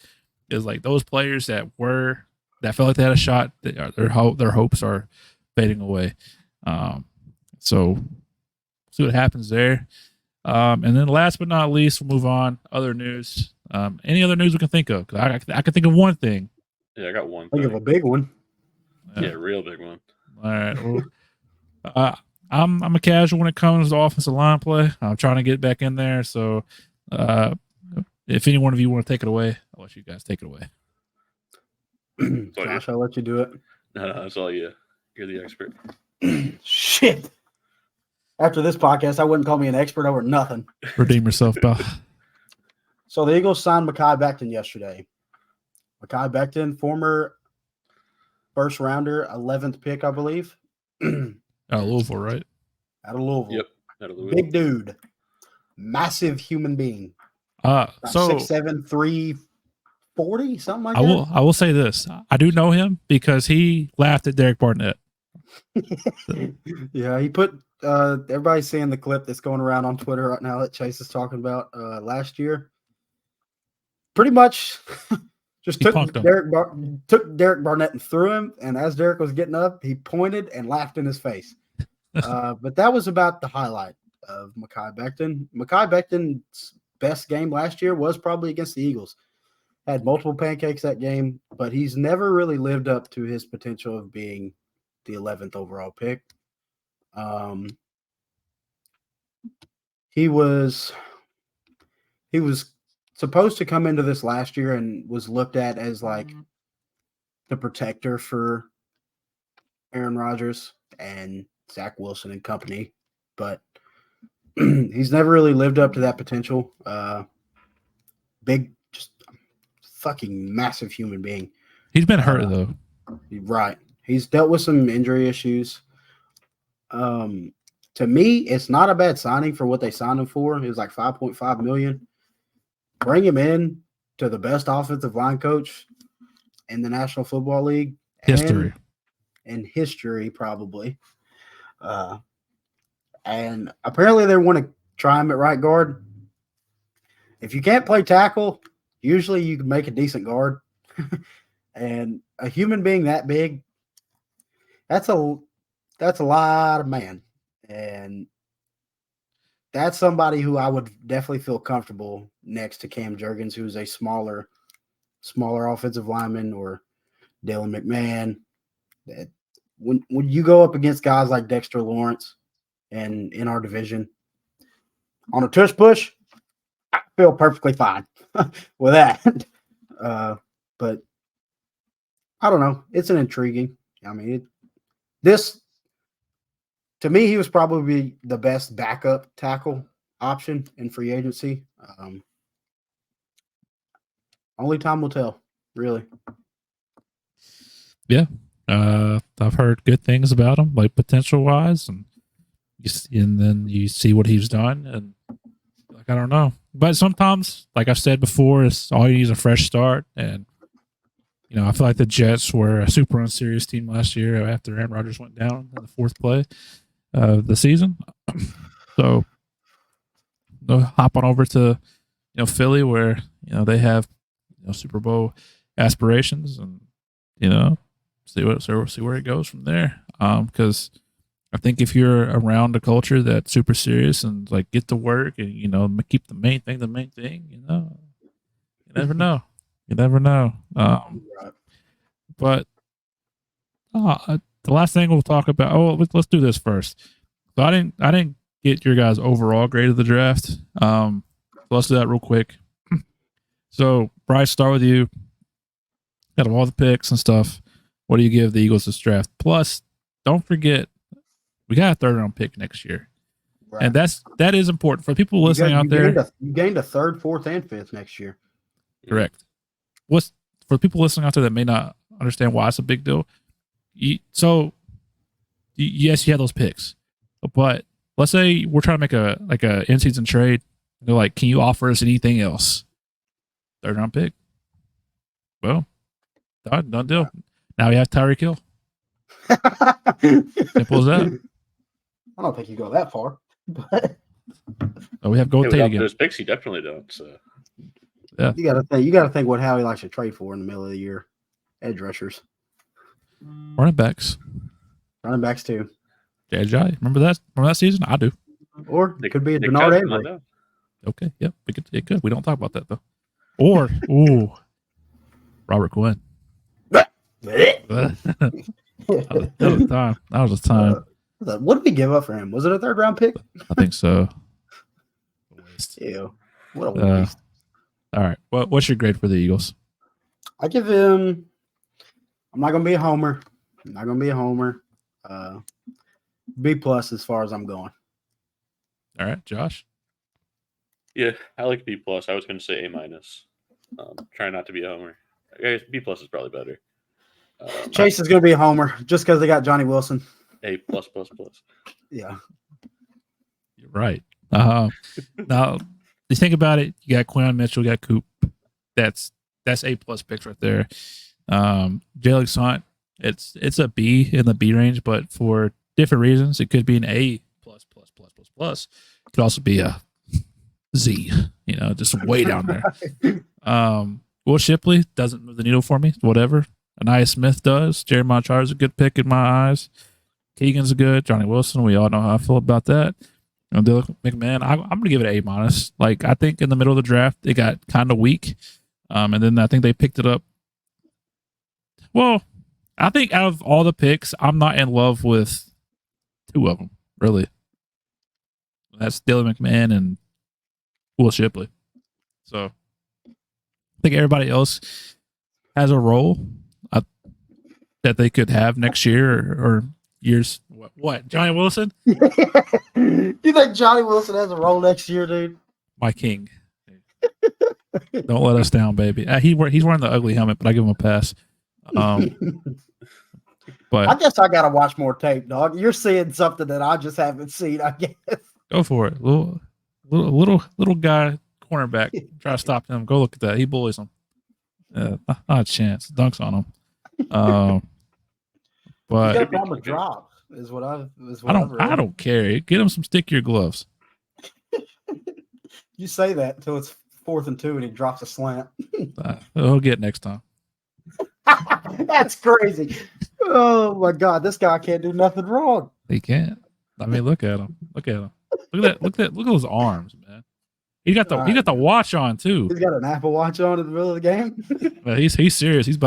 Is like those players that felt like they had a shot, their hopes are fading away. So see what happens there. And then last but not least, we'll move on. Other news. Any other news we can think of? 'Cause I can think of one thing. Yeah, I got one. Think of a big one. Yeah, real big one. All right. Well, I'm a casual when it comes to offensive line play. I'm trying to get back in there. So, if any one of you want to take it away, I'll let you guys take it away. Josh, I'll let you do it. No, that's all you. You're the expert. Shit. After this podcast, I wouldn't call me an expert over nothing. Redeem yourself, pal. So the Eagles signed Mekhi Becton yesterday. Mekhi Becton, former first rounder, 11th pick, I believe. Out of Louisville, right? Out of Louisville. Yep. Out of Louisville. Big dude. Massive human being. So 6'7", 340, something like that. I will say this. I do know him because he laughed at Derek Barnett. Yeah, he put everybody's seeing the clip that's going around on Twitter right now that Chase is talking about last year. Pretty much just took Derek Barnett and threw him, and as Derek was getting up, he pointed and laughed in his face. But that was about the highlight of Mekhi Becton. Mekhi Becton's best game last year was probably against the Eagles. Had multiple pancakes that game, but he's never really lived up to his potential of being the 11th overall pick. He was supposed to come into this last year and was looked at as like the protector for Aaron Rodgers and Zach Wilson and company, but he's never really lived up to that potential. Big, just fucking massive human being. He's been hurt though. Right. He's dealt with some injury issues. To me, it's not a bad signing for what they signed him for. It was like $5.5 million. Bring him in to the best offensive line coach in the National Football League. History. In history, probably. And apparently they want to try him at right guard. If you can't play tackle, usually you can make a decent guard. And a human being that big, that's a lot of man. And that's somebody who I would definitely feel comfortable next to Cam Jurgens, who's a smaller offensive lineman, or Dylan McMahon. That when you go up against guys like Dexter Lawrence and in our division on a tush push, I feel perfectly fine with that. But I don't know. It's an intriguing. I mean, to me, he was probably the best backup tackle option in free agency. Only time will tell, really. Yeah. I've heard good things about him, like potential wise, and then you see what he's done, and like I don't know. But sometimes, like I've said before, it's all you need is a fresh start. And I feel like the Jets were a super unserious team last year after Aaron Rodgers went down in the fourth play of the season. So hop on over to Philly, where they have Super Bowl aspirations, and see where it goes from there. Because I think if you're around a culture that's super serious and like get to work and keep the main thing, you never know. You never know. Right. But the last thing we'll talk about. Oh, let's do this first. So I didn't get your guys' overall grade of the draft. So let's do that real quick. So Bryce, start with you. Out of all the picks and stuff, what do you give the Eagles this draft? Plus, don't forget, we got a 3rd round pick next year. Right. And that is important for people listening out there. You gained a 3rd, 4th, and 5th next year. Correct. What's for people listening out there that may not understand why it's a big deal? Yes, you have those picks, but let's say we're trying to make a in-season trade. They're like, can you offer us anything else? 3rd round pick. Well, done deal. Now we have Tyreek Hill. Simple as that. I don't think you go that far, but We have Gold Tate again. Those picks, you definitely don't. So yeah, you got to think what Howie likes to trade for in the middle of the year. Edge rushers, running backs too. Jai. Remember that season? I do. Or it could be a Bernard Avery. Okay, yep, it could. We don't talk about that though. Or Robert Quinn. That was a time. What did we give up for him? Was it a 3rd round pick? I think so. Ew. What a waste. All right. What's your grade for the Eagles? I give him. I'm not gonna be a homer. B+ as far as I'm going. All right, Josh. Yeah, I like B+. I was going to say A-. Try not to be a homer. I guess B+ is probably better. Chase is going to be a homer just because they got Johnny Wilson. A+++. Yeah. You're right. Now, you think about it, you got Quinn Mitchell, you got Coop. That's A+ picks right there. Jalen Hunt, it's a B in the B range, but for different reasons, it could be an A+++++. It could also be a Z, just way down there. Will Shipley doesn't move the needle for me, whatever. Anaya Smith does. Jeremiah Charles is a good pick in my eyes. Keegan's good. Johnny Wilson, we all know how I feel about that. Dylan McMahon, I'm going to give it an A-. Like, I think in the middle of the draft, it got kind of weak. And then I think they picked it up. Well, I think out of all the picks, I'm not in love with 2 of them, really. That's Dylan McMahon and Will Shipley. So I think everybody else has a role that they could have next year or years. What? Johnny Wilson? You think Johnny Wilson has a role next year, dude? My king. Don't let us down, baby. He's wearing the ugly helmet, but I give him a pass. But I guess I gotta watch more tape, dog. You're seeing something that I just haven't seen, I guess. Go for it. Little guy, cornerback. Try to stop him. Go look at that. He bullies him. Not a chance. Dunks on him. But you got a problem with drop, is what I've read. I don't care. Get him some stickier gloves. You say that until it's 4th and 2 and he drops a slant. He'll get next time. That's crazy. Oh my God, this guy can't do nothing wrong. He can't. I mean, look at him. Look at those arms, man. He got the watch on too. He's got an Apple Watch on in the middle of the game. Well, he's serious. He's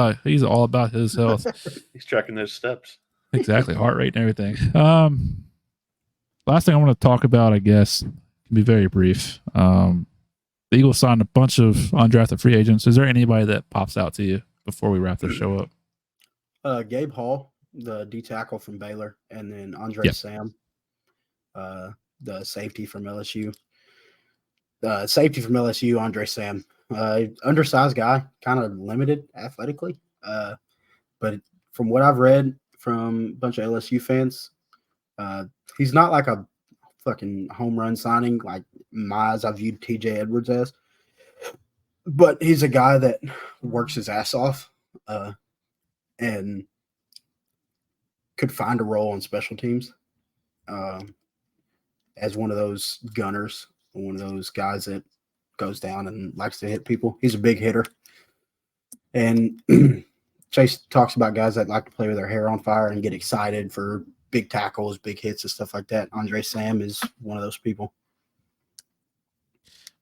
all about his health. He's tracking those steps. Exactly, heart rate and everything. Last thing I want to talk about, I guess, can be very brief. The Eagles signed a bunch of undrafted free agents. Is there anybody that pops out to you before we wrap this show up? Gabe Hall, the D tackle from Baylor, and then Andre Sam, the safety from LSU. Safety from LSU, Andre Sam. Undersized guy, kind of limited athletically. But from what I've read from a bunch of LSU fans, he's not like a fucking home run signing like in my eyes I viewed TJ Edwards as. But he's a guy that works his ass off and could find a role on special teams as one of those gunners, one of those guys that goes down and likes to hit people. He's a big hitter. And Chase talks about guys that like to play with their hair on fire and get excited for big tackles, big hits, and stuff like that. Andre Sam is one of those people.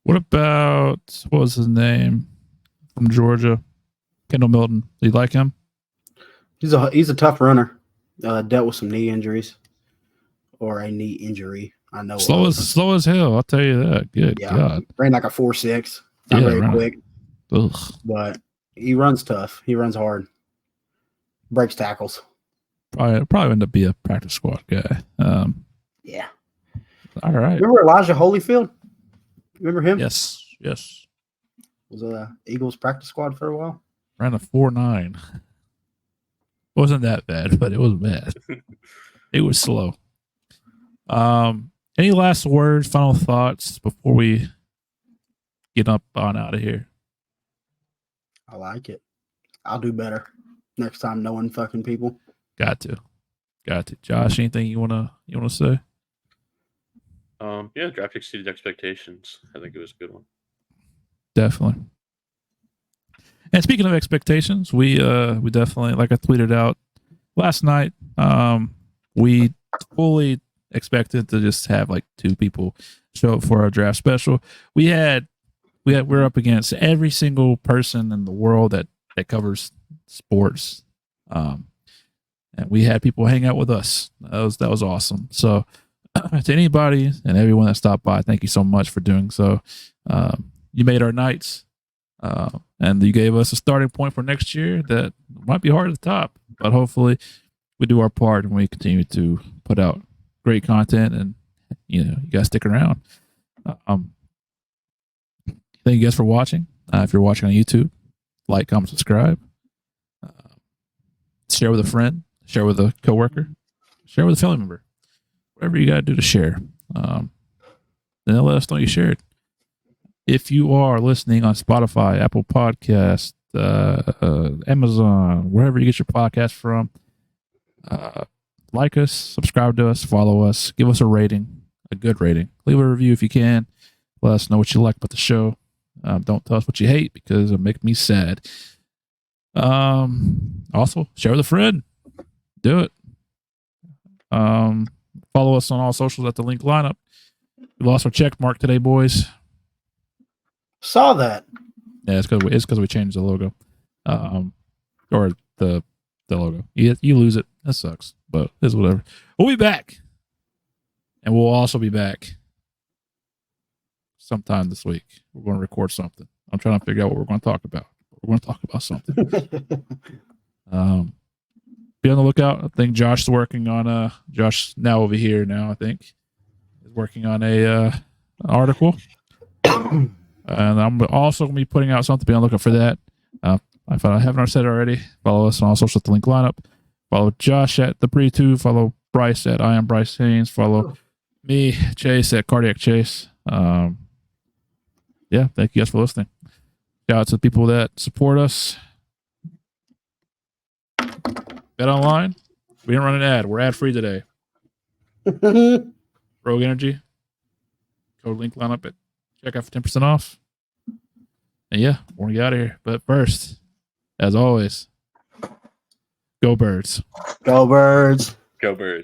What about, what was his name from Georgia? Kendall Milton. Do you like him? He's a tough runner. Dealt with some knee injuries or a knee injury. I know. Slow as hell. I'll tell you that. Good God. Ran like a 4.6. Not very quick. Ugh. But he runs tough. He runs hard. Breaks tackles. Probably end up being a practice squad guy. Yeah. All right. Remember Elijah Holyfield? Remember him? Yes. Was Eagles practice squad for a while. Ran a 4.9. Wasn't that bad, but it was bad. It was slow. Any last words, final thoughts before we get up on out of here? I like it. I'll do better next time knowing fucking people. Got to. Josh, anything you wanna say? Yeah, draft exceeded expectations. I think it was a good one. Definitely. And speaking of expectations, we definitely, like I tweeted out last night, we fully expected to just have like 2 people show up for our draft special. We're up against every single person in the world that covers sports. And we had people hang out with us. That was awesome. So to anybody and everyone that stopped by, thank you so much for doing so. You made our nights. And you gave us a starting point for next year that might be hard to top, but hopefully we do our part and we continue to put out great content, and you guys stick around. Thank you guys for watching. If you're watching on YouTube, like, comment, subscribe, share with a friend, share with a coworker, share with a family member, whatever you got to do to share. Then let us know you shared. If you are listening on Spotify, Apple Podcast, Amazon, wherever you get your podcast from, like us, subscribe to us, follow us, give us a rating, a good rating. Leave a review if you can. Let us know what you like about the show. Don't tell us what you hate because it'll make me sad. Also, share with a friend. Do it. Follow us on all socials at the Linc Lineup. We lost our check mark today, boys. Saw that. Yeah, it's because we changed the logo, or the logo. You lose it. That sucks, but it's whatever. We'll be back, and we'll also be back sometime this week. We're going to record something. I'm trying to figure out what we're going to talk about. We're going to talk about something. Be on the lookout. I think Josh's working on Josh now over here now. I think is working on an article. And I'm also going to be putting out something. Be on the lookout for that. If I haven't said it already, follow us on all socials at the Linc Lineup. Follow Josh at the Pre2. Follow Bryce at I am Bryce Haynes. Follow me, Chase, at Cardiac Chase. Yeah, thank you guys for listening. Shout out to the people that support us. Bet online. We didn't run an ad. We're ad free today. Rogue Energy. Code Linc Lineup at checkout for 10% off. And yeah, we're going to get out of here. But first, as always, go Birds. Go Birds. Go Birds.